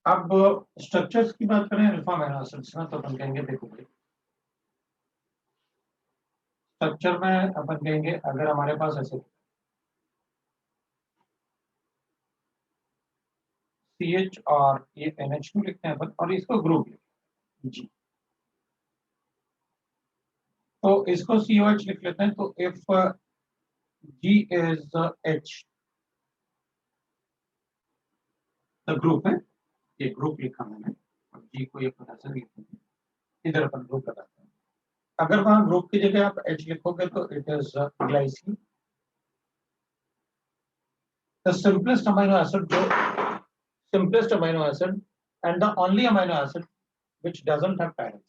[SPEAKER 1] करें। अब स्ट्रक्चर्स की बात करें अल्फा अमीनो एसिड्स में तो अपन कहेंगे देखो भाई स्ट्रक्चर में अपन कहेंगे अगर हमारे पास ऐसे CH और ये NH2 लिखते हैं अपन और इसको ग्रुप जी, तो इसको COH लिख लेते हैं। तो if G is H the group है, ये ग्रुप लिखा मैंने, और जी को ये पोटेंशियल लिखेंगे, इधर अपन ग्रुप लगाते हैं। अगर वहां ग्रुप की जगह आप H लिखोगे तो it is glycine, the simplest amino acid, जो simplest amino acid and the only amino acid which doesn't have pyroxene,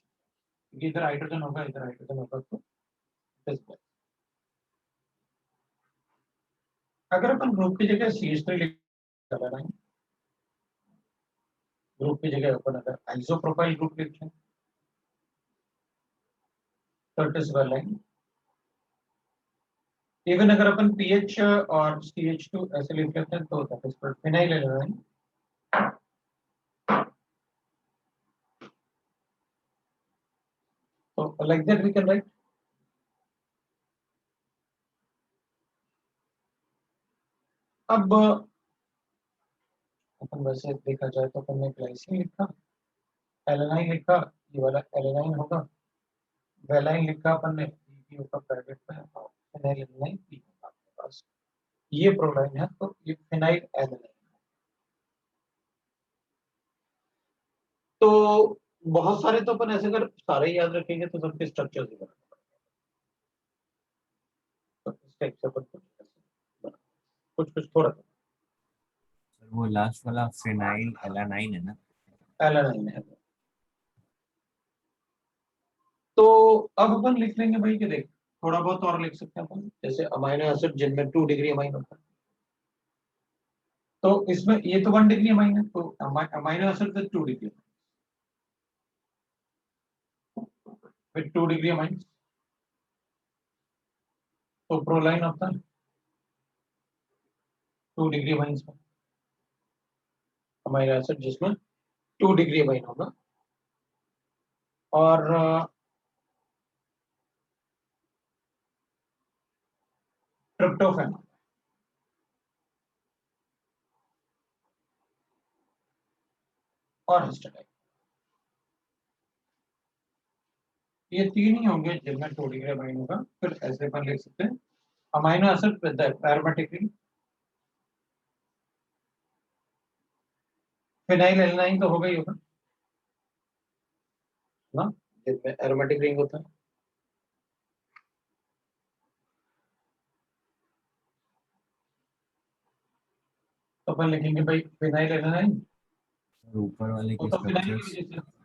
[SPEAKER 1] क्योंकि इधर हाइड्रोजन होगा, इधर हाइड्रोजन होगा, तो this अगर अपन ग्रुप की जगह CH3 लिख लेना, ग्रुप की जगह अपन अगर आइसोप्रोपाइल ग्रुप लिखते हैं तो इट इज वेलाइन। इवन अगर अपन PH और CH2 ऐसे लिख लेते हैं तो दैट इज फिनाइल एलानाइन। तो like that we can write. अब अपन वैसे देखा जाए तो अपन ने ग्लाइसिन लिखा, एलानाइन लिखा, ये वाला एलानाइन होगा, वेलाइन लिखा अपन ने, ऊपर ब्रैकेट में, और फिनाइल एलानाइन पी होगा आपके पास, ये प्रोलाइन है तो ये फिनाइल एलानाइन। तो बहुत सारे तो अपन ऐसे अगर सारे याद रखेंगे तो सबके स्ट्रक्चर ही बना, तो इस टाइप से अपन कुछ कुछ थोड़ा
[SPEAKER 2] सर वो लास्ट वाला फिनाइल एलानाइन है ना?
[SPEAKER 1] एलानाइन है। तो अब अपन लिख लेंगे भाई कि देख, थोड़ा बहुत और लिख सकते हैं अपन, जैसे अमाइनो एसिड जिनमें 2 डिग्री अमाइन होता है, तो इसमें ये तो 1 डिग्री अमाइन है, तो amino acid with 2 degree, with 2 degree amine, तो प्रोलाइन होता है 2 डिग्री अमाइन में, अमाइनो एसिड जिसमें 2 डिग्री अमाइन होगा। और ट्रिप्टोफैन और हिस्टाडाइन, ये तीन ही होंगे जिनमें 2 डिग्री अमाइन होगा। फिर ऐसे अपन लिख सकते हैं amino acid with the aromatic ring, phenyl alanine तो होगा ही होगा ना, जिसमें एरोमेटिक रिंग होता है। तो अपन लिखेंगे भाई फिनाइल एलानाइन,
[SPEAKER 2] और ऊपर वाले
[SPEAKER 1] वो
[SPEAKER 2] के
[SPEAKER 1] तो फिनाइल की
[SPEAKER 2] स्ट्रक्चर्स?
[SPEAKER 1] वजह से,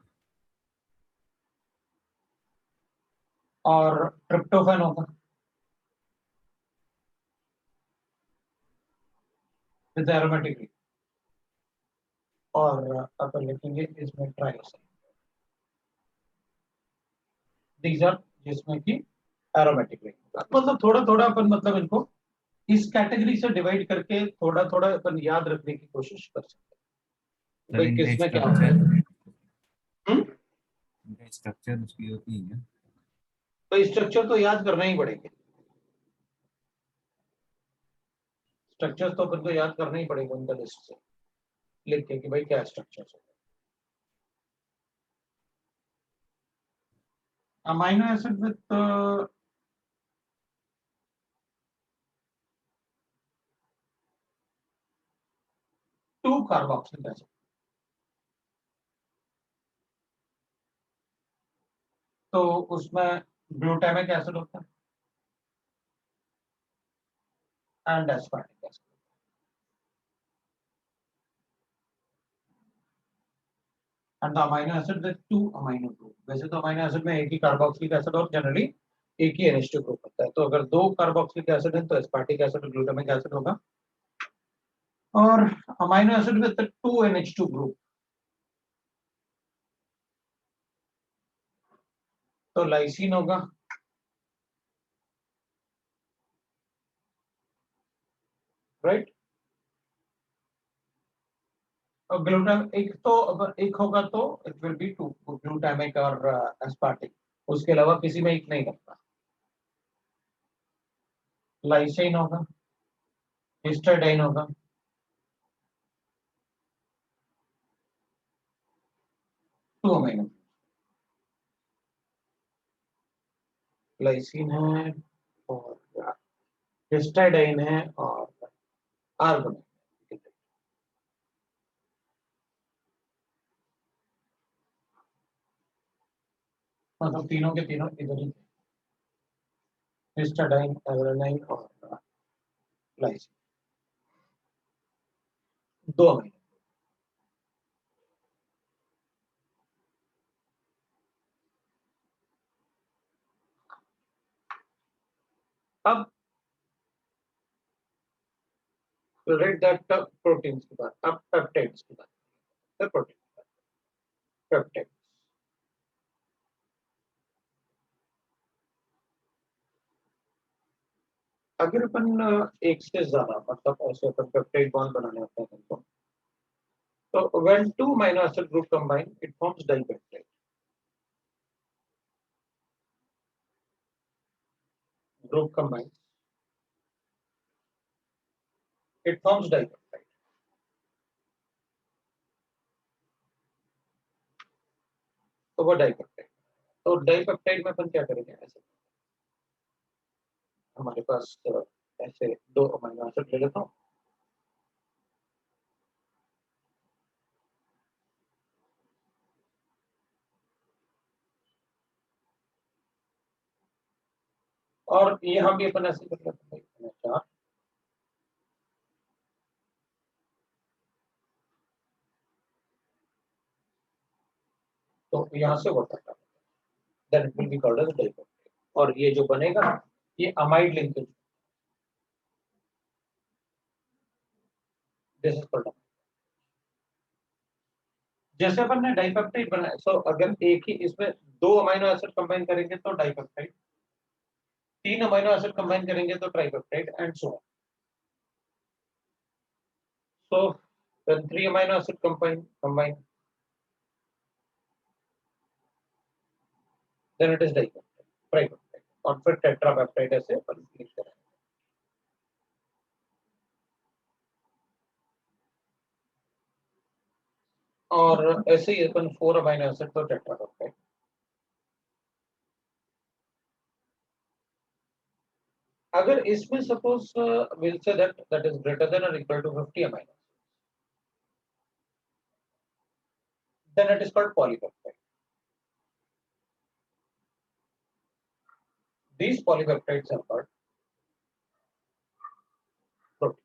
[SPEAKER 1] और ट्रिप्टोफैन होगा विद एरोमेटिक रिंग, और अपन लिखेंगे इसमें ट्राइसिन, दीज आर जिसमें कि एरोमेटिक रिंग। मतलब थोड़ा थोड़ा अपन मतलब इनको इस कैटेगरी से डिवाइड करके थोड़ा थोड़ा अपन याद रखने की कोशिश कर सकते हैं
[SPEAKER 2] सर
[SPEAKER 1] भाई
[SPEAKER 2] इनका
[SPEAKER 1] किसमें क्या होता
[SPEAKER 2] स्ट्रक्चर,
[SPEAKER 1] है।
[SPEAKER 2] इनका स्ट्रक्चर उसकी होती है?
[SPEAKER 1] तो स्ट्रक्चर तो याद करना ही पड़ेंगे, स्ट्रक्चर तो अपन को याद करना ही पड़ेगा उनका लिस्ट से लिख के कि भाई क्या स्ट्रक्चर है। Amino acid with 2 carboxylic acid, तो उसमें ग्लूटामिक एसिड होता है and aspartic acid. And the amino acid with 2 amino group, वैसे तो अमाइनो एसिड में एक ही कार्बोक्सिलिक एसिड और जनरली एक ही NH2 ग्रुप होता है, तो अगर 2 कार्बोक्सिलिक एसिड है तो एस्पार्टिक एसिड और ग्लूटामिक एसिड होगा। और amino acid with 2 NH2 group, तो लाइसिन होगा, राइट। और ग्लूटाम एक तो अगर एक होगा तो इट विल बी 2, ग्लूटामिक और एस्पार्टिक, उसके अलावा किसी में एक नहीं करता। लाइसिन होगा, हिस्टाडाइन होगा, टू अमीनो, लाइसिन है और हिस्टाडाइन है और आर्गोनाइन। मतलब तीनों के तीनों इधर ही थे, हिस्टाडाइन, एवरेनाइन और लाइसिन, 2 अमीनो। अब रेड दैट प्रोटीन्स की बात, अब पेप्टाइड्स की बात, प्रोटीन पेप्टाइड। अगर अपन एक से ज्यादा मतलब ऐसे अपन पेप्टाइड बॉन्ड बनाने होते हैं तो when two amino acid group combine it forms dipeptide, group combines it forms dipeptide। तो वो डाइपेप्टाइड, तो डाइपेप्टाइड में अपन क्या करेंगे, ऐसे हमारे पास ऐसे 2 अमीनो एसिड ले लेता हूँ, और यहाँ भी अपन ऐसे कर लेते हैं 4, तो यहाँ से वो करता है, then it will be called as dipeptide. और ये जो बनेगा ये amide linkage, this is called. जैसे अपन ने डाइपेप्टाइड बनाया, सो अगर एक ही इसमें 2 अमीनो एसिड कंबाइन करेंगे तो डाइपेप्टाइड, 3 अमीनो एसिड कंबाइन करेंगे तो tripeptide and so on. So when 3 amino acid combine, then it is dipeptide, tripeptide, और फिर टेट्रापेप्टाइड ऐसे अपन लिख करेंगे। और ऐसे ही अपन 4 अमीनो एसिड तो टेट्रापेप्टाइड। अगर इसमें suppose will say that is greater than और equal to 50 amino, then it is called polypeptide। These polypeptides are called protein।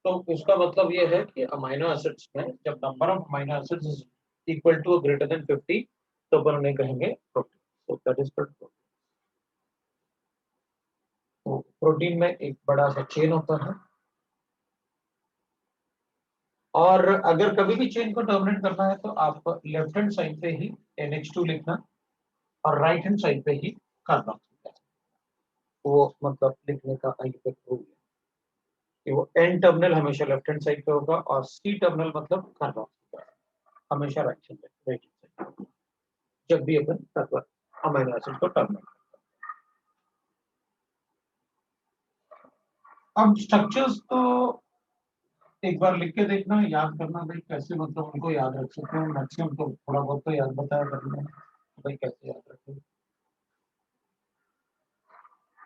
[SPEAKER 1] तो इसका मतलब ये है कि अमीनो एसिड्स में जब number of amino acids is equal to greater than 50 तो अपन उन्हें कहेंगे protein. So that is called protein. तो प्रोटीन में एक बड़ा सा चेन होता है, और अगर कभी भी चेन को टर्मिनेट करना है तो आप लेफ्ट हैंड साइड पे ही NH2 लिखना और राइट हैंड साइड पे ही कार्बन लिखना। वो मतलब लिखने का एक रूल है कि वो N टर्मिनल हमेशा लेफ्ट हैंड साइड पे होगा और C टर्मिनल मतलब कार्बन हमेशा राइट हैंड साइड, जब भी अपन अमीनो एसिड को टर्मिनेट। अब स्ट्रक्चर्स तो एक बार लिख के देखना, याद करना भाई कैसे, मतलब उनको याद रख सकते हैं मैक्सिमम, तो थोड़ा बहुत तो याद बताया करना भाई कैसे याद रखें।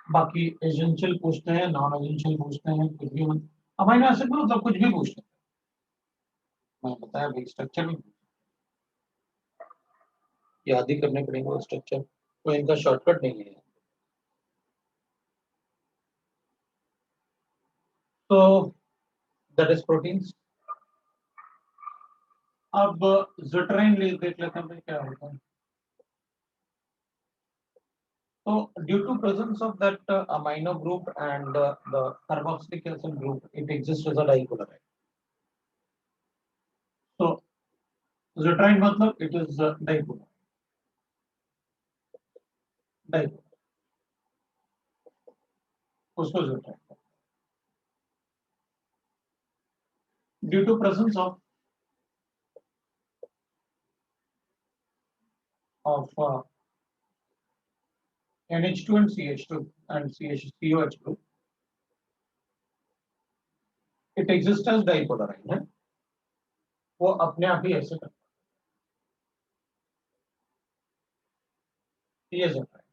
[SPEAKER 1] बाकी एसेंशियल पूछते हैं, नॉन एसेंशियल पूछते हैं, कुछ भी अमीनो एसिड में मतलब कुछ भी पूछते हैं, मैं बताया भाई स्ट्रक्चर में याद ही करने पड़ेंगे वो स्ट्रक्चर, तो इनका शॉर्टकट नहीं है। तो दैट इज प्रोटीन्स। अब ज़िट्राइन देख लेते हैं भाई क्या होता है। So due to presence of that amino group and the carboxylic acid group, it exists as a dipolar. So ज़िट्राइन मतलब it is dipolar, dipolar, उसको ज़िट्राइन। Due to presence of NH2 and CH2 and COH group, it exists as dipolar है, वो अपने आप ही ऐसे करता है, ये ज़िट्राइन।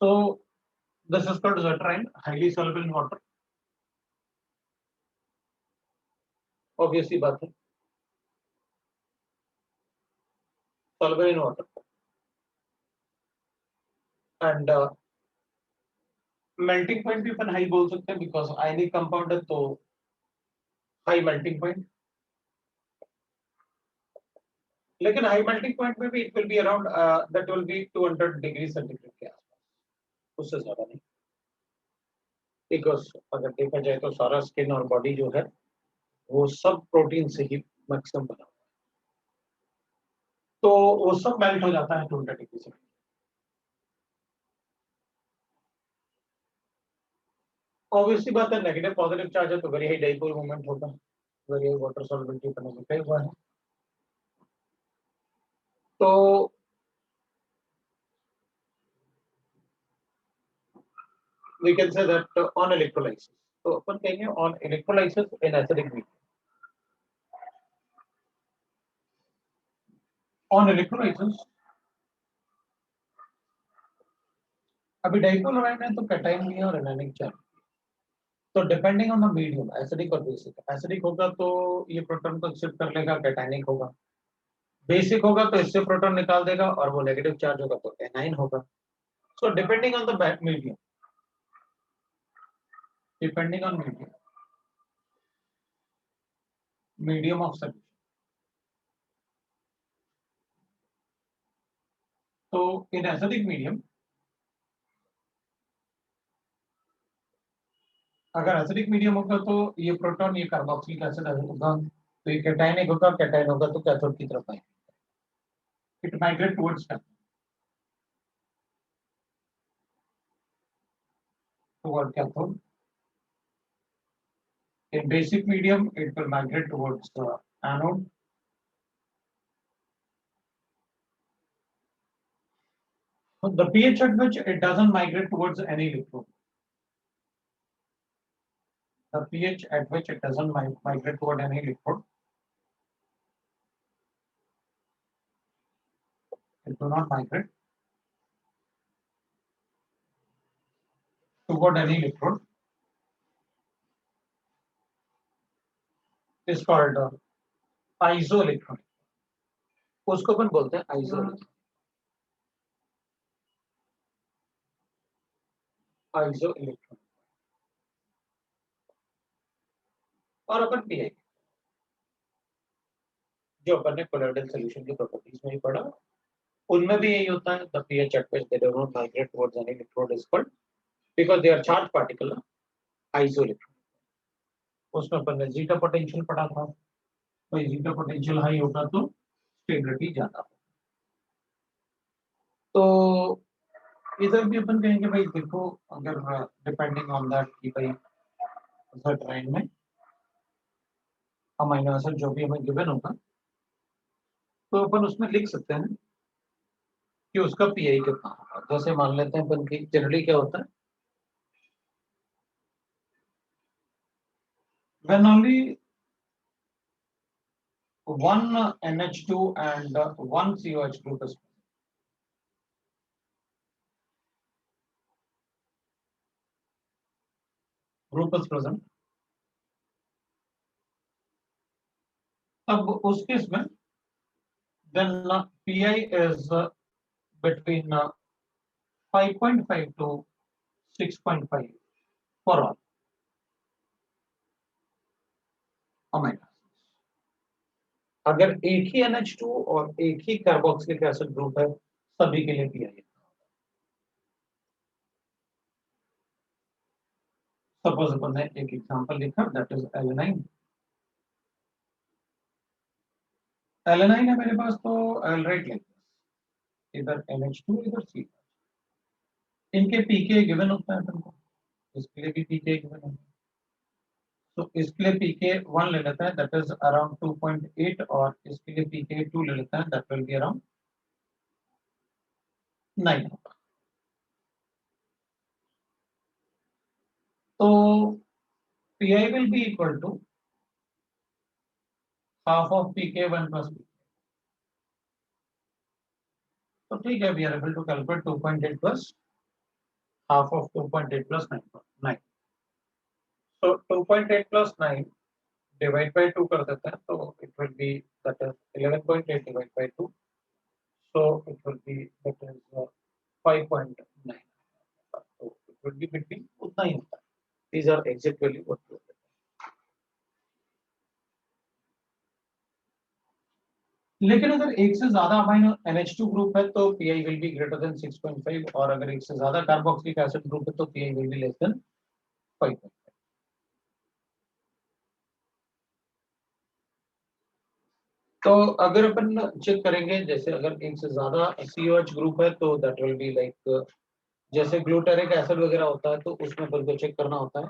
[SPEAKER 1] So this is called ज़िट्राइन, highly soluble in water, obviously बात है। soluble in water. And melting point भी अपन हाई बोल सकते हैं because ionic compound है तो हाई melting point. लेकिन हाई मेल्टिंग पॉइंट में भी it will be around that will B 200 degree centigrade के आसपास, उससे ज्यादा नहीं, बिकॉज अगर देखा जाए तो सारा स्किन और बॉडी जो है वो सब प्रोटीन से ही मैक्सिमम बना हुआ है, तो वो सब मेल्ट हो जाता है 200 डिग्री से. ऑब्वियसली बात है, नेगेटिव पॉजिटिव चार्ज है तो वेरी हाई डाइपोल मोमेंट होगा, वेरी हाई वाटर सॉल्युबिलिटी पर लिखा हुआ है. तो we can say that on electrolysis, तो अपन कहेंगे on electrolysis in acidic medium. On electrolysis अभी डाइपोल इवन है तो कैटायन भी है और एनायनिक चार्ज, तो depending on the medium acidic और बेसिक. एसिडिक होगा तो ये प्रोटॉन को एक्सेप्ट कर लेगा, कैटायनिक होगा. बेसिक होगा तो इससे प्रोटॉन निकाल देगा और वो नेगेटिव चार्ज होगा तो एनाइन होगा. So depending on the medium, depending on medium of solution. तो इन एसिडिक मीडियम अगर एसिडिक मीडियम होगा तो ये प्रोटॉन ये कार्बोक्सिलिक एसिड होगा तो ये कैटायनिक होगा, कैटायन होगा तो कैथोड की तरफ आएगा, it migrate towards cathode. In basic medium, it will migrate towards the anode. The pH at which it doesn't migrate towards any electrode. The pH at which it doesn't migrate toward any electrode. It do not migrate toward any electrode. Is called isoelectronic. उसको अपन बोलते हैं isoelectronic. Isoelectronic. और अपन pi जो अपन ने colloidal solution की properties में ही पढ़ा, उनमें भी यही होता है. The pH at which they do not migrate towards any electrode is called, because they are charged particle, isoelectronic. उसमें अपन ने जीटा पोटेंशियल पढ़ा था, तो जीटा पोटेंशियल हाई होगा तो स्टेबिलिटी ज्यादा होगा. तो इधर भी अपन कहेंगे भाई देखो, अगर डिपेंडिंग ऑन दैट कि भाई ट्रेन में अमीनो एसिड जो भी हमें गिवन होगा तो अपन उसमें लिख सकते हैं कि उसका पीआई कितना होगा. जैसे मान लेते हैं अपन की जनरली क्या होता है, when only one NH2 and one COH group is present, तब उस केस में then PI is between 5.5 to 6.5 for all amino acids. अगर एक ही NH2 और एक ही कार्बोक्सिलिक एसिड ग्रुप है सभी के लिए PI. सपोज अपन ने एक एग्जांपल लिखा, दैट इज एलेनाइन. एलेनाइन है मेरे पास तो आई राइट लाइक दिस, इधर NH2 इधर C. इनके पीके गिवन होता है अपन को, इसके लिए भी पीके गिवन है, तो इसके लिए पीके 1 ले लेता है, दैट इज अराउंड 2.8, और इसके लिए पीके 2 ले लेता है, दैट विल बी अराउंड 9. तो PI will be equal to half of pK1 plus pK. तो ठीक है, we are able to calculate 2.8 plus half of 2.8 plus 9. So 2.8 plus 9 divide by 2 कर देते हैं, तो it will be that is 11.8 divided by 2. 5.9, तो it will be between उतना ही होता है. These are exact value what you have. लेकिन अगर एक से ज्यादा अमाइनो NH2 ग्रुप है तो Pi will be greater than 6.5, और अगर एक से ज्यादा कार्बोक्सिलिक एसिड ग्रुप है तो Pi will be less than 5.5. तो अगर अपन चेक करेंगे, जैसे अगर एक से ज्यादा COH ग्रुप है तो दैट विल बी लाइक, जैसे ग्लूटारिक एसिड वगैरह होता है तो उसमें अपन को चेक करना होता है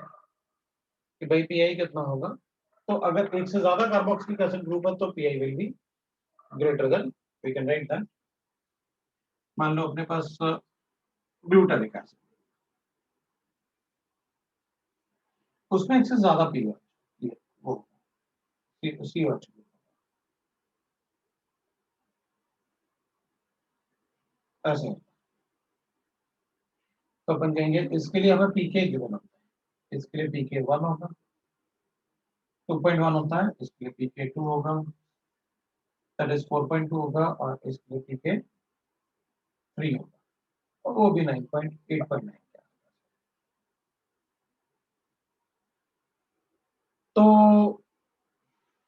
[SPEAKER 1] कि भाई Pi कितना होगा. तो अगर एक से ज्यादा कार्बोक्सिलिक एसिड ग्रुप है तो Pi will be greater than, we can write that. मान लो अपने पास ग्लूटारिक एसिड, उसमें एक से ज्यादा पीओ वो COH. ऐसे तो अपन कहेंगे इसके लिए हमें पीके गिवन होता है, इसके लिए पीके 1 होगा, 2.1 होता है, इसके लिए पीके 2 होगा, दैट इज 4.2 होगा, और इसके लिए पीके 3 होगा, और वो भी 9.8.9. तो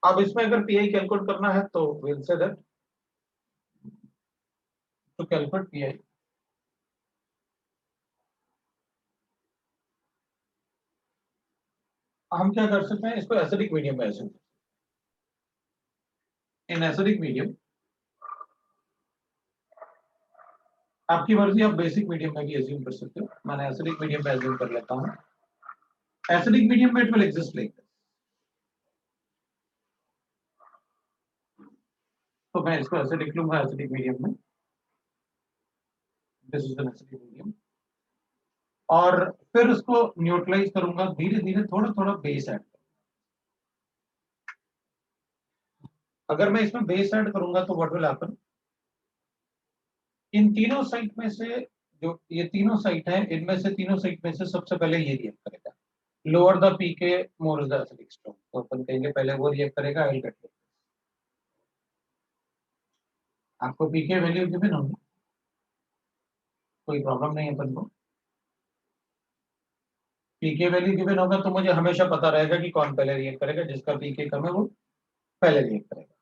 [SPEAKER 1] अब इसमें अगर पीआई कैलकुलेट करना है तो will say that to calculate pi, हम क्या कर सकते हैं, इसको एसिडिक मीडियम में एज्यूम. इन एसिडिक मीडियम आपकी मर्जी, आप बेसिक मीडियम में भी एज्यूम कर सकते हो, मैंने एसिडिक मीडियम में एज्यूम कर लेता हूं. एसिडिक मीडियम में it will exist like this, तो मैं इसको ऐसे लिख लूंगा एसिडिक मीडियम में, this is an acidic medium, और फिर उसको न्यूट्रलाइज करूंगा धीरे धीरे, थोड़ा थोड़ा बेस ऐड. अगर मैं इसमें बेस ऐड करूंगा तो व्हाट विल हैपन, इन तीनों साइट में से, जो ये तीनों साइट है, इनमें से तीनों साइट में से सबसे पहले ये रिएक्ट करेगा. Lower the pK more is the acidic strong, तो अपन कहेंगे पहले वो रिएक्ट करेगा. आई गेट, आपको पीके वैल्यू गिवन होगी, कोई प्रॉब्लम नहीं है अपन को. पीके वैल्यू गिवन होगा तो मुझे हमेशा पता रहेगा कि कौन पहले रिएक्ट करेगा, जिसका पीके कम है वो पहले रिएक्ट करेगा.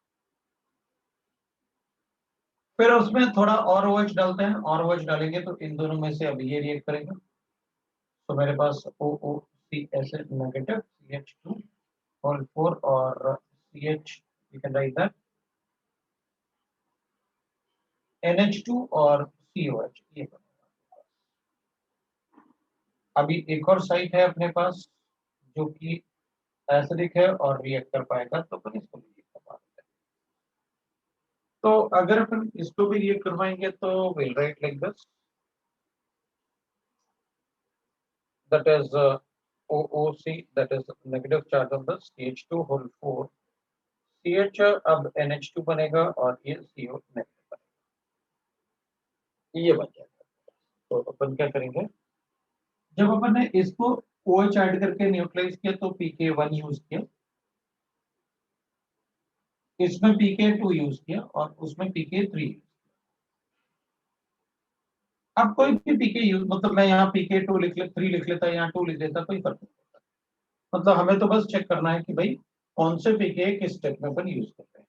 [SPEAKER 1] फिर उसमें थोड़ा और OH डालते हैं, और OH डालेंगे तो इन दोनों में से अब ये रिएक्ट करेगा, तो मेरे पास OOCS नेगेटिव, CH2 होल 4 और CH, you can write that NH2 और COH, ये बनेगा. अभी एक और साइट है अपने पास जो कि एसिडिक है और रिएक्ट कर पाएगा, तो अपन इसको रिएक्ट करवा देते हैं. तो अगर अपन इसको भी रिएक्ट करवाएंगे तो will right like this, that is OOC, that is negative charge on the CH2 whole 4. CH अब NH2 बनेगा और ये CO नेगेटिव बनेगा, ये बन जाएगा. तो अपन क्या करेंगे, जब अपन ने इसको OH ऐड करके न्यूट्रलाइज किया तो pK 1 यूज किया, इसमें pK 2 यूज किया, और उसमें pK 3 यूज. अब कोई भी pK यूज, मतलब मैं यहाँ pK 2 लिख ले, 3 लिख लेता, यहाँ 2 लिख लेता, कोई फर्क नहीं पड़ता. मतलब हमें तो बस चेक करना है कि भाई कौन से pK किस स्टेप में अपन यूज कर रहे हैं.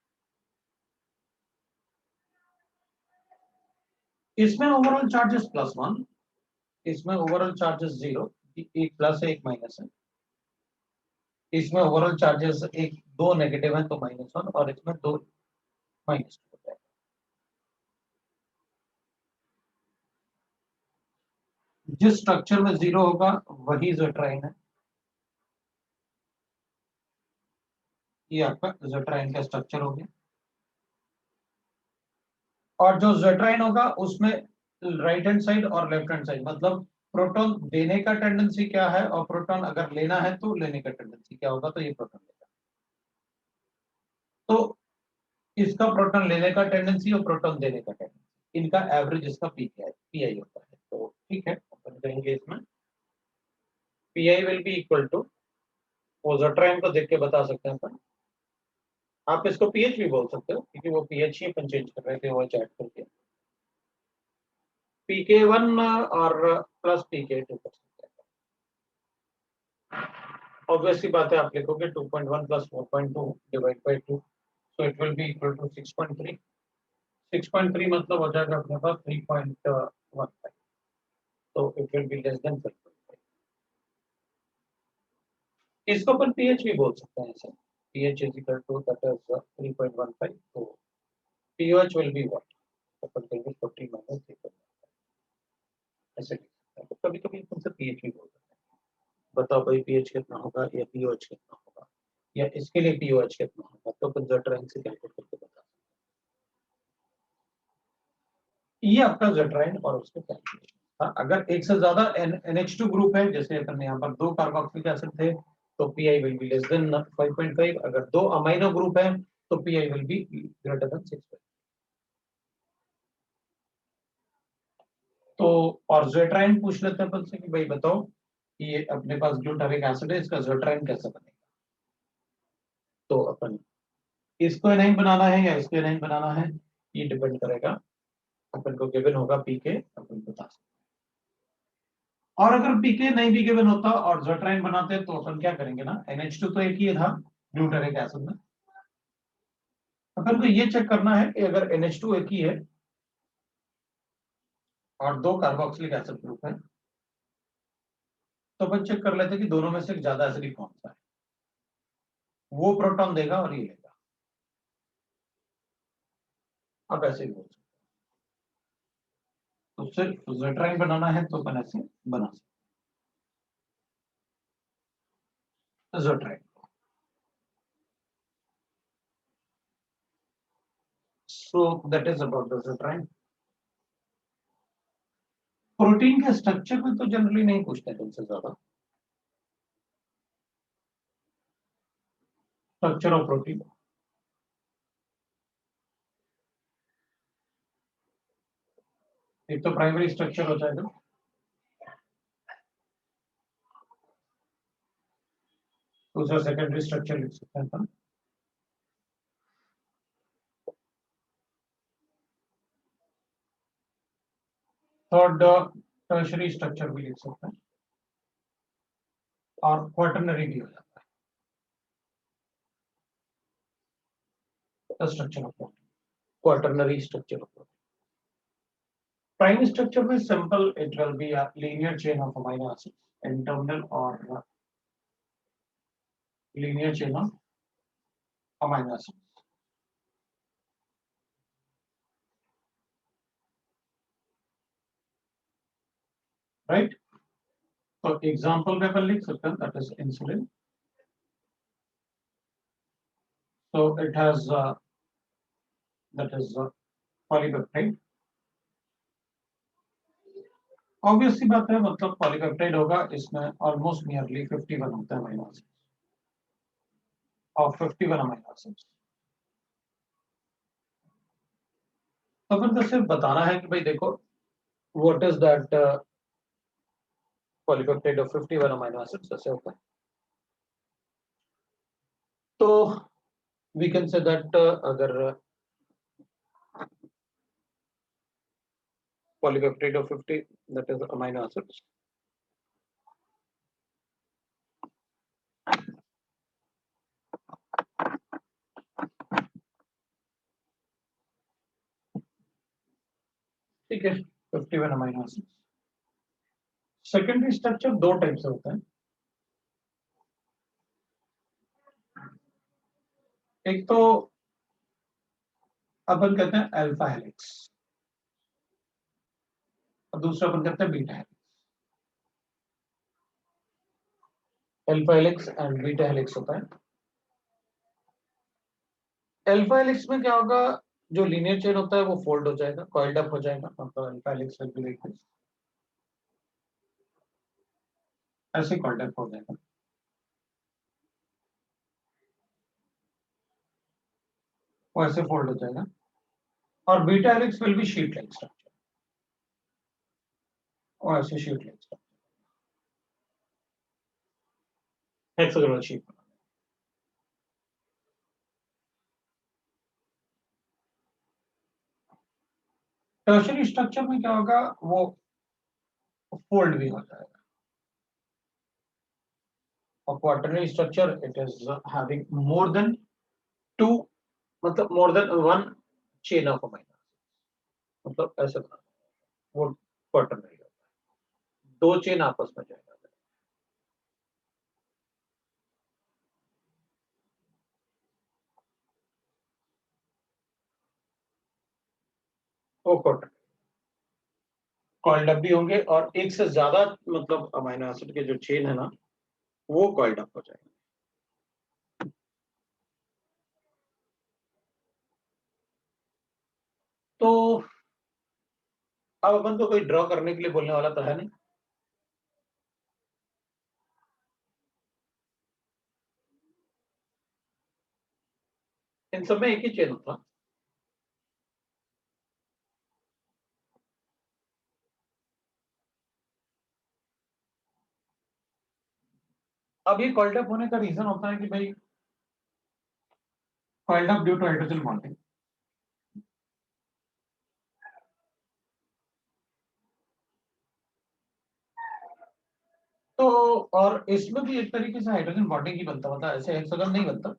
[SPEAKER 1] इसमें ओवरऑल चार्जेस +1, इसमें ओवरऑल चार्जेस 0, एक प्लस है एक माइनस है. इसमें ओवरऑल चार्जेस एक दो नेगेटिव है तो -1, और इसमें 2 -2 होता है. जिस स्ट्रक्चर में 0 होगा वही ज़ेट्राइन है, ये आपका ज़ेट्राइन का स्ट्रक्चर हो गया. और जो ज़ेट्राइन होगा उसमें राइट हैंड साइड और लेफ्ट हैंड साइड, मतलब प्रोटॉन देने का टेंडेंसी क्या है और प्रोटॉन अगर लेना है तो लेने का टेंडेंसी क्या होगा, तो ये प्रोटॉन लेगा. तो इसका प्रोटॉन लेने का टेंडेंसी और प्रोटॉन देने का टेंडेंसी, इनका एवरेज इसका पीआई होता है. तो ठीक है, अपन करेंगे इसमें pI will be equal to, वो ज़ेट्राइन को देख के बता सकते हैं अपन, आप इसको पीएच भी बोल सकते हो क्योंकि वो पीएच ही अपन चेंज कर रहे थे वो चैट करके. pK1 और प्लस pK2 कर सकते हैं। ऑब्वियसली बात है, आप लिखोगे 2.1 plus 4.2 divide by 2, so it will be equal to 6.3। 6.3 मतलब हो जाएगा अपने पास 3.15, तो it will be less than 5.5। इसको अपन pH भी बोल सकते हैं ऐसे, pH is equal to that is 3.15, तो pH विल बी व्हाट, अपन कहेंगे 14 माइनस 3.15 ऐसे लिख सकते हैं। तो कभी कभी अपन से pH भी बोल सकते हैं, बताओ भाई pH कितना होगा या pOH कितना होगा या इसके लिए pOH कितना होगा, तो अपन जेट रैंक से कैलकुलेट करके बता सकते हैं। ये आपका जेट रैंक और उसके कैलकुलेशन। हाँ, अगर एक से ज्यादा NH2 ग्रुप है, जैसे अपन यहाँ पर 2 कार्बोक्सिलिक एसिड थे, तो pI will be less than 5.5। अगर 2 अमाइनो ग्रुप है तो pI will be greater than 6। तो और जेट्राइन पूछ लेते हैं अपन से कि भाई बताओ कि ये अपने पास ग्लूटामिक एसिड है, इसका जेट्राइन कैसे बनेगा। तो अपन इसको नहीं बनाना है या इसको नहीं बनाना है, ये डिपेंड करेगा, अपन को गिवन होगा पीके, अपन बता सकते हैं। और अगर पीके नहीं भी गिवन होता और जेट्राइन बनाते तो अपन क्या करेंगे ना, NH2 तो एक ही था ग्लूटामिक एसिड में, अपन को ये चेक करना है कि अगर NH2 एक ही है और 2 कार्बोक्सिलिक एसिड ग्रुप है, तो अपन चेक कर लेते हैं कि दोनों में से ज्यादा एसिडिक कौन सा है, वो प्रोटॉन देगा और ये लेगा। अब ऐसे ही बोल सकते हैं। तो सिर्फ जेट्राइन बनाना है तो अपन ऐसे बना सकते हैं जेट्राइन। So that is about the जेट्राइन। प्रोटीन के स्ट्रक्चर में तो जनरली नहीं पूछते तुमसे ज्यादा, स्ट्रक्चर ऑफ प्रोटीन। एक तो प्राइमरी स्ट्रक्चर हो जाएगा, दूसरा सेकेंडरी स्ट्रक्चर लिख सकते हैं अपन, थर्ड टर्शरी स्ट्रक्चर भी लिख सकते हैं, और क्वाटरनरी भी हो जाता है structure of protein, quaternary structure of protein. Primary structure में simple, it will be a linear chain of amino acids, internal और linear chain of amino acids, right. तो एग्जांपल में अपन लिख सकते हैं that is insulin, so it has that is polypeptide। Obvious सी बात है, मतलब पॉलीपेप्टाइड होगा, इसमें ऑलमोस्ट नियरली 51 होते हैं अमीनो एसिड्स, और 51 अमीनो एसिड्स। तो अपन को सिर्फ बताना है कि भाई देखो what is that polypeptide of 51 amino acids, ऐसे होता है। तो वी कैन से दैट अगर polypeptide of 50, that is amino acids, ठीक है, 51 अमीनो एसिड्स। सेकेंडरी स्ट्रक्चर दो टाइप से होता है, एक तो अपन कहते हैं अल्फा हेलिक्स और दूसरा अपन कहते हैं beta helix. Alpha helix and beta helix होता है। अल्फा हेलिक्स में क्या होगा, जो लीनियर चेन होता है वो फोल्ड हो जाएगा, कॉइल्ड अप हो जाएगा, मतलब alpha helix will be like this, ऐसे कॉइल्ड अप हो जाएगा, वो ऐसे फोल्ड हो जाएगा। और beta helix will be sheet like structure, और ऐसे sheet like structure, hexagonal sheet. Tertiary structure में क्या होगा, वो फोल्ड भी हो जाएगा। और quaternary structure it is having more than two, मतलब more than one chain of amino, मतलब ऐसे बना, वो क्वाटरनरी होता है, दो चेन आपस में जाएगा। वो क्वार्टर कॉइल्ड अप भी होंगे, और एक से ज्यादा मतलब अमीनो एसिड के जो चेन है ना, वो कॉइल्ड अप हो जाएंगे। तो अब अपन तो कोई ड्रॉ करने के लिए बोलने वाला तो है नहीं। इन सब में एक ही चेन होता। अब ये कॉइल्ड अप होने का रीजन होता है कि भाई coiled up due to hydrogen bonding. तो और इसमें भी एक तरीके से हाइड्रोजन बॉन्डिंग ही बनता होता है, ऐसे हेक्सागन नहीं बनता।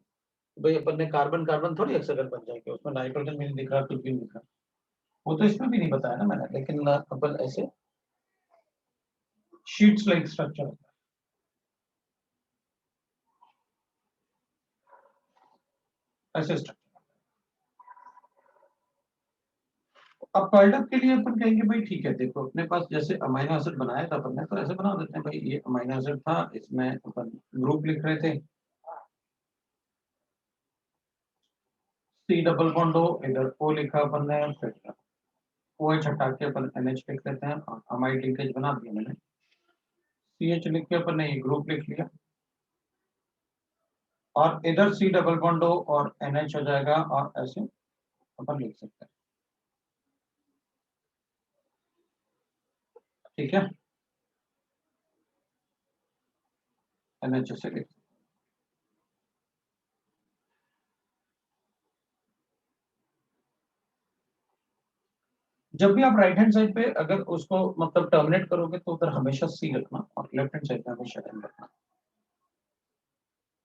[SPEAKER 1] भाई अपन ने कार्बन कार्बन थोड़ी हेक्सागन बन जाएंगे, उसमें नाइट्रोजन भी नहीं दिख रहा, कुछ भी नहीं दिख रहा। वो तो इसमें भी नहीं बताया ना मैंने, लेकिन अपन ऐसे शीट्स लाइक स्ट्रक्चर होता है, ऐसे स्ट्रक्चर। अब कॉइल्ड अप के लिए अपन कहेंगे भाई ठीक है, देखो अपने पास जैसे अमीनो एसिड बनाया था अपन ने, तो ऐसे बना देते हैं भाई, ये अमीनो एसिड था, इसमें अपन ग्रुप लिख रहे थे, सी डबल बॉन्ड हो, इधर ओ लिखा अपन ने, फिर ओ एच हटा के अपन NH लिख लेते हैं, और अमाइड लिंकेज बना दिया मैंने, CH लिख के अपन ने ये ग्रुप लिख लिया, और इधर सी डबल बॉन्ड हो और NH हो जाएगा, और ऐसे अपन लिख सकते हैं। ठीक है, NH से लिख। जब भी आप राइट हैंड साइड पे अगर उसको मतलब टर्मिनेट करोगे, तो उधर हमेशा C रखना, और लेफ्ट हैंड साइड में हमेशा N रखना।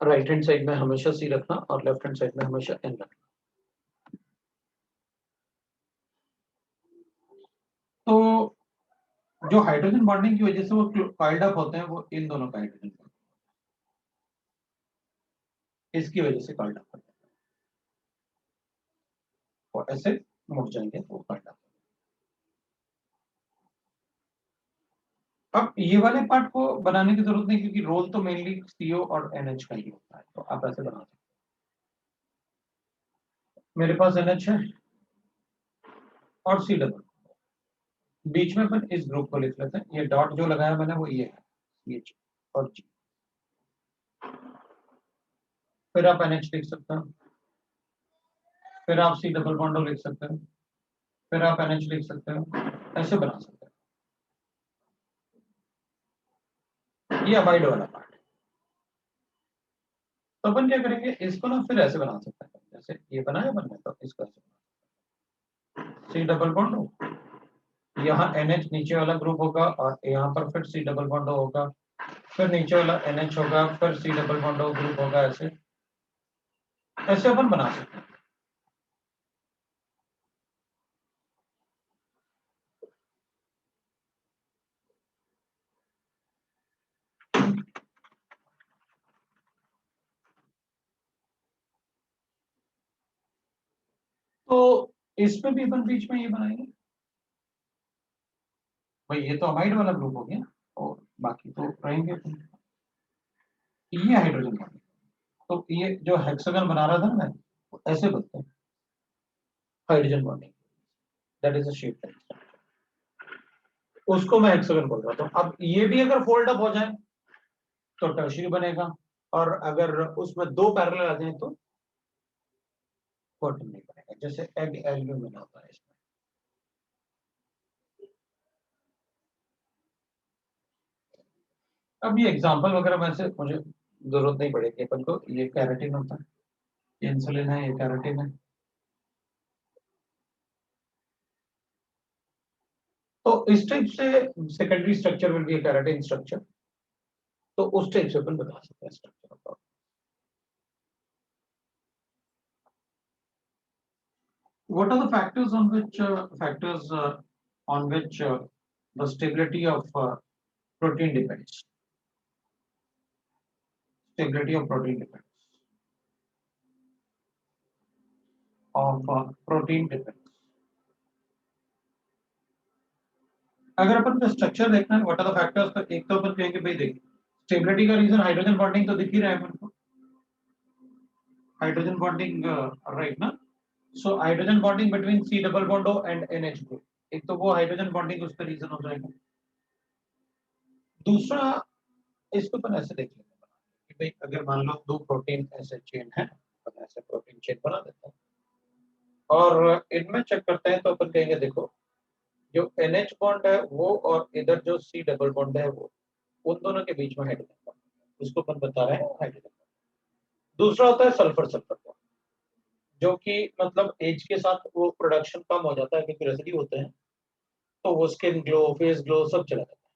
[SPEAKER 1] राइट हैंड साइड में हमेशा C रखना, और लेफ्ट हैंड साइड में हमेशा N रखना। तो जो हाइड्रोजन बॉन्डिंग की वजह से वो कॉइल्ड अप होते हैं, वो इन दोनों का हाइड्रोजन, इसकी वजह से कॉइल्ड अप होते हैं, और ऐसे मुड़ जाएंगे तो कॉइल्ड अप। अब ये वाले पार्ट को बनाने की जरूरत नहीं, क्योंकि रोल तो मेनली CO और NH का ही होता है, तो आप ऐसे बना सकते हैं। मेरे पास NH है और C डबल, बीच में अपन इस ग्रुप को लिख लेते हैं, ये डॉट जो लगाया मैंने वो ये है CH और G। फिर आप NH लिख सकते हैं, फिर आप C डबल बॉन्ड लिख सकते हैं, फिर आप NH लिख सकते हैं, ऐसे बना सकते हैं। ये अमाइड वाला पार्ट है। तो अपन क्या करेंगे, इसको ना फिर ऐसे बना सकते हैं, जैसे ये बनाया अपन ने, तो इसको ऐसे C डबल बॉन्ड हो, यहाँ NH नीचे वाला ग्रुप होगा, और यहाँ पर फिर C डबल बॉन्ड होगा, फिर नीचे वाला NH होगा, फिर C डबल बॉन्ड ग्रुप होगा, ऐसे ऐसे अपन बना सकते हैं। तो इसमें भी अपन बीच में ये बनाएंगे भाई, ये तो अमाइड वाला ग्रुप हो गया, और बाकी तो रहेंगे अपन। ये हाइड्रोजन बॉन्ड, तो ये जो हेक्सागन बना रहा था ना मैं, वो ऐसे बनते हैं hydrogen bonding, that is a shape, उसको मैं हेक्सागन बोल रहा था। अब ये भी अगर फोल्ड अप हो जाए तो टर्शियरी बनेगा, और अगर उसमें दो पैरेलल आ जाए तो क्वार्टरनरी बनेगा, जैसे एग एल्यूमिन होता है इसमें। अब ये एग्जांपल वगैरह में से मुझे जरूरत नहीं पड़ेगी अपन को, ये कैरेटिन होता है, ये इंसुलिन है, ये कैरेटिन है। तो इस टाइप से secondary structure will be a keratin structure, तो उस टाइप से अपन बता सकते हैं structure of. What are the factors on which the stability of protein depends? Stability of protein depends. Protein depends. अगर अपन का स्ट्रक्चर देखना है, व्हाट आर द फैक्टर्स, तो एक तो अपन कहेंगे भाई देखिए स्टेबिलिटी का रीजन हाइड्रोजन बॉन्डिंग तो दिख ही रहा है अपन को, हाइड्रोजन बॉन्डिंग राइट ना। So hydrogen bonding between C double bond O and NH group, एक तो वो हाइड्रोजन बॉन्डिंग उसका रीजन हो जाएगा। दूसरा इसको अपन ऐसे देख लेंगे कि भाई अगर मान लो दो प्रोटीन ऐसे चेन है, अपन ऐसे प्रोटीन चेन बना देते हैं और इनमें चेक करते हैं, तो अपन कहेंगे देखो जो NH बॉन्ड है वो और इधर जो C डबल बॉन्ड है वो, उन दोनों के बीच में हाइड्रोजन बॉन्ड, उसको अपन बता रहे हैं हाइड्रोजन बॉन्ड। दूसरा होता है सल्फर सल्फर बॉन्ड, जो कि मतलब एज के साथ वो प्रोडक्शन कम हो जाता है क्योंकि रेसिड्यू होते हैं, तो वो स्किन ग्लो, फेस ग्लो सब चला जाता है।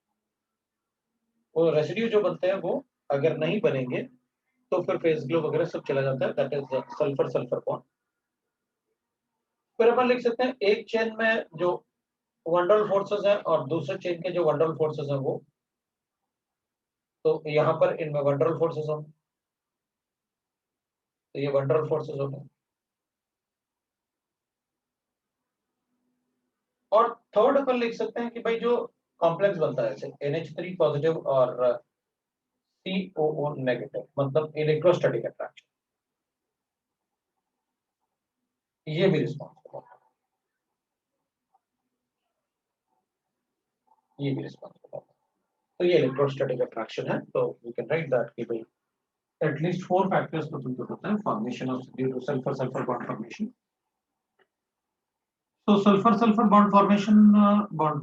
[SPEAKER 1] वो रेसिड्यू जो बनते हैं वो अगर नहीं बनेंगे तो फिर फेस ग्लो वगैरह सब चला जाता है, that is sulphur sulphur bond. फिर अपन लिख सकते हैं एक चेन में जो वंडरल फोर्सेस है और दूसरे चेन के जो वंडरल फोर्सेस हैं वो, तो यहाँ पर इनमें वंडरल फोर्सेस होंगे, तो ये वंडरल फोर्सेस हो गए। और थर्ड अपन लिख सकते हैं कि भाई जो कॉम्प्लेक्स बनता है जैसे NH3 पॉजिटिव और COO नेगेटिव, मतलब इलेक्ट्रोस्टैटिक अट्रैक्शन, ये भी रिस्पॉन्सिबल है, ये भी रिस्पॉन्सिबल है। तो ये इलेक्ट्रोस्टैटिक अट्रैक्शन है, तो वी कैन राइट दैट कि भाई एटलीस्ट 4 फैक्टर्स को तुमको पता है formation of due two sulphur sulphur bond formation. तो सल्फर सल्फर बॉन्ड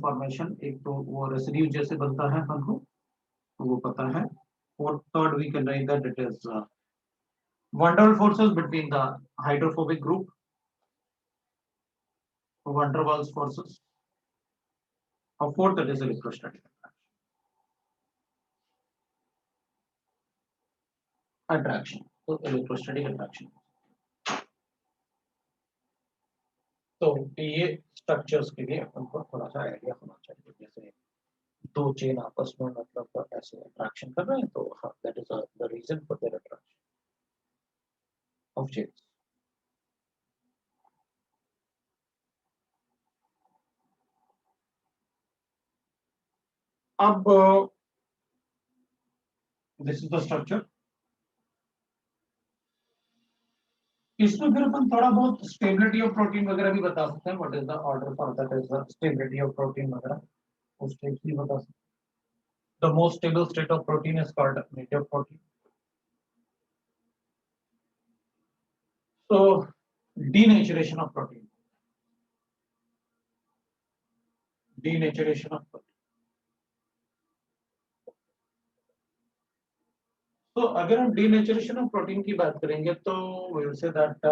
[SPEAKER 1] फॉर्मेशन एक तो वो रेसिड्यू जैसे बनता है अपन को, तो वो पता है। और third we can write that it is van der Waals forces between the hydrophobic group, van der Waals forces, or fourth that is electrostatic attraction, so electrostatic attraction। तो ये स्ट्रक्चर्स के लिए अपन को थोड़ा सा आइडिया होना चाहिए, जैसे दो चेन आपस में मतलब ऐसे अट्रैक्शन कर रहे हैं, तो that is the reason for their attraction of chains. अब दिस इज द स्ट्रक्चर। इसमें फिर अपन थोड़ा बहुत स्टेबिलिटी ऑफ प्रोटीन वगैरह भी बता सकते हैं, what is the order for that is the stability of protein वगैरह, उस टाइप भी बता सकते हैं। The most stable state of protein is called native protein. So, denaturation of protein. Denaturation of protein. तो अगर हम denaturation of protein की बात करेंगे तो we will say that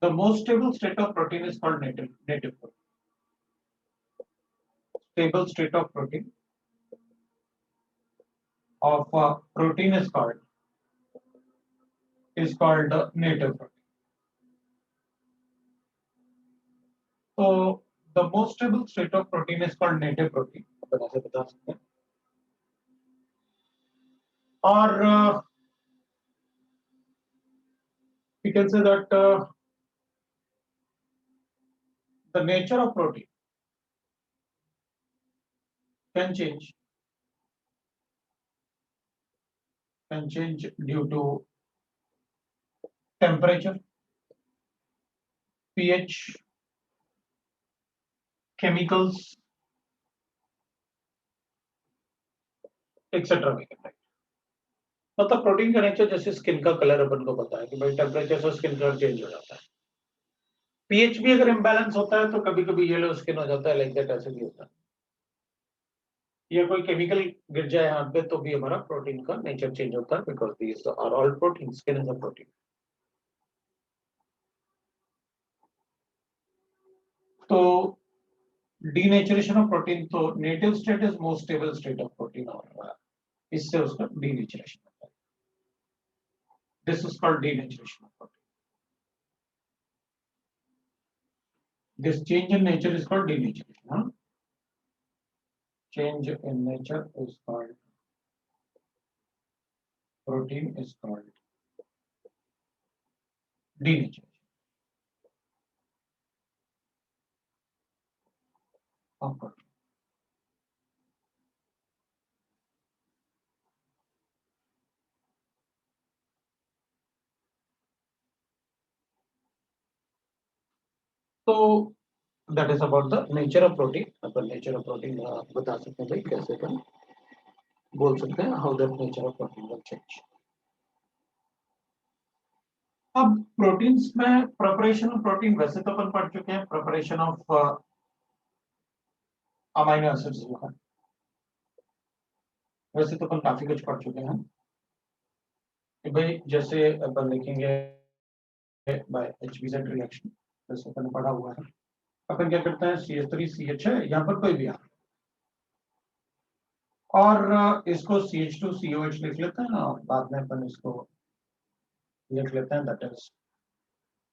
[SPEAKER 1] the most stable state of protein is called native protein. Stable state of protein of protein is called native protein. So the most stable state of protein is called native protein. अपन ऐसे बता सकते हैं। और we can say that the nature of protein can change due to temperature, pH, chemicals, etc. मतलब protein का nature जैसे skin का colour अपन को पता है कि भाई टेम्परेचर से स्किन कलर चेंज हो जाता है। पीएच भी अगर इम्बैलेंस होता है तो कभी कभी येलो स्किन हो जाता है, लाइक दैट ऐसे भी होता है। या कोई केमिकल गिर जाए हाथ पे तो भी हमारा प्रोटीन का नेचर चेंज होता है, because these are all protein, skin is a protein. तो डीनेचुरेशन ऑफ प्रोटीन, तो native state is most stable state of protein, और इससे उसका डीनेचुरेशन होता है। This is called denaturation of protein. This change in nature is called denaturation. Change in nature is called, protein is called denaturation of protein. तो that is about the nature of protein. Upon nature of protein बता सकते हैं भाई, कैसे अपन बोल सकते हैं how the nature of protein will change. अब प्रोटीन्स में प्रिपरेशन ऑफ प्रोटीन वैसे तो अपन पढ़ चुके हैं, प्रिपरेशन ऑफ अमीनो एसिड्स जो है वैसे तो अपन काफी कुछ पढ़ चुके हैं कि भाई जैसे अपन लिखेंगे बाय HBZ रिएक्शन, जैसे अपन पढ़ा हुआ है। अपन क्या करते हैं, CH3CH है यहाँ पर कोई भी आ, और इसको CH2COH लिख लेते हैं, और बाद में अपन इसको लिख लेते हैं दैट इज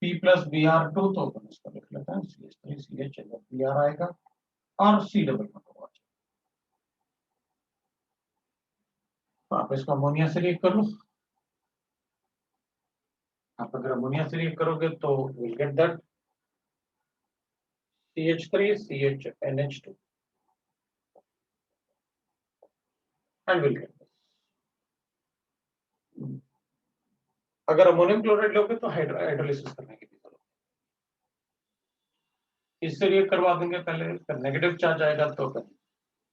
[SPEAKER 1] P+Br2, तो अपन इसको लिख लेते हैं CH3CH, Br आएगा और C डबल होगा। तो आप इसको अमोनिया से रिएक्ट कर लो। आप अगर अमोनिया से रिएक्ट करोगे तो will get that CH3CHNH2 and will get, अगर अमोनियम क्लोराइड लोगे तो हाइड्रोलिसिस करने की जरूरत, इससे रिएक्ट करवा देंगे पहले, नेगेटिव चार्ज आएगा तो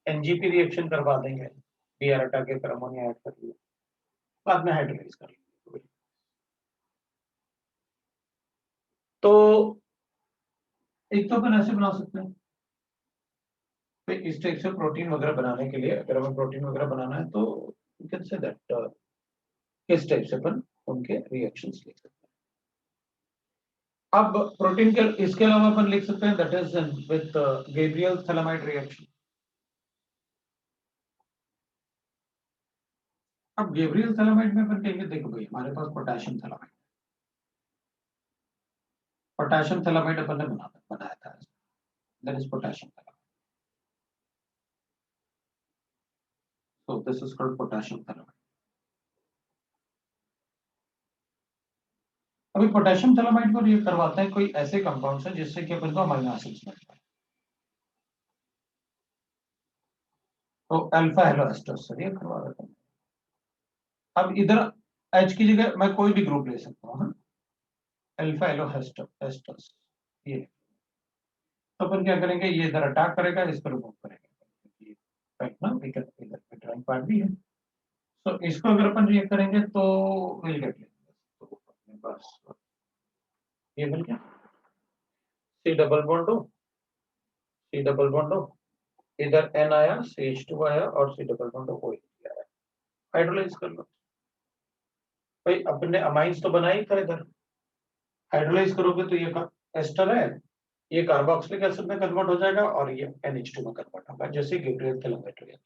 [SPEAKER 1] NGP रिएक्शन करवा देंगे, Br हटा के फिर अमोनिया ऐड कर लिया, बाद में हाइड्रोलाइज कर लेंगे। तो एक तो अपन ऐसे बना सकते हैं, तो इस टाइप से प्रोटीन वगैरह बनाने के लिए, अगर हमें प्रोटीन वगैरह बनाना है तो यू कैन से दैट इस टाइप से अपन उनके रिएक्शंस लिख सकते हैं। अब प्रोटीन के इसके अलावा अपन लिख सकते हैं that is with Gabriel phthalimide reaction. अब गैब्रियल थैलामाइड में अपन कहेंगे देखो भाई हमारे पास पोटेशियम थैलामाइड, पोटेशियम थैलामाइड अपन ने बनाया था, that is potassium phthalimide, so this is called potassium thalamus. अभी पोटेशियम थैलामाइड को रिएक्ट करवाते हैं कोई ऐसे कंपाउंड से जिससे कि अपन को अमीनो एसिड्स मिल जाए, तो अल्फा हेलो एस्टर्स से रिएक्ट करवा देते हैं। अब इधर H की जगह मैं कोई भी ग्रुप ले सकता हूँ, अल्फा हेलो एस्टर्स, ये तो अपन क्या करेंगे, ये इधर अटैक करेगा, इसको रिमूव करेंगे, राइट ना, इधर ड्राइंग पार्ट भी है, तो इसको अगर अपन रिएक्ट करेंगे तो विल गेट, तो अपने पास ये मिल गया C डबल बॉन्ड हो, C डबल बॉन्ड हो, इधर N आया, CH2 आया और C डबल बॉन्ड हो आया, हाइड्रोलाइज कर लो भाई, अपने अमाइंस तो बना ही था, इधर हाइड्रोलाइज करोगे तो ये एस्टर है, ये कार्बोक्सिलिक एसिड में कन्वर्ट हो जाएगा और ये NH2 में कन्वर्ट होगा, जैसे गैब्रियल थैलामाइड रिएक्शन।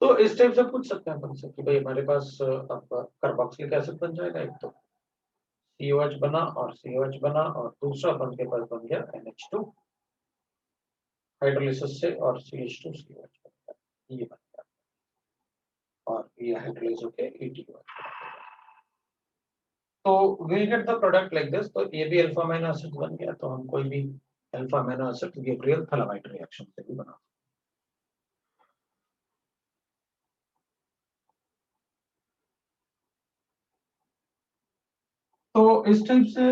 [SPEAKER 1] तो इस टाइप से पूछ सकते हैं अपन से कि भाई हमारे पास आपका कार्बोक्सिलिक एसिड बन जाएगा, एक तो COH बना और COH बना, और दूसरा बन के पास बन गया NH2 हाइड्रोलिसिस से, और CH2COH बन गया, ये बन गया, और ये हाइड्रोलाइज होके ETOH। तो we'll get the product like this, तो ये भी अल्फा अमीनो एसिड बन गया, तो हम कोई भी alpha amino acid Gabriel phthalimide reaction से भी बना, तो इस टाइप से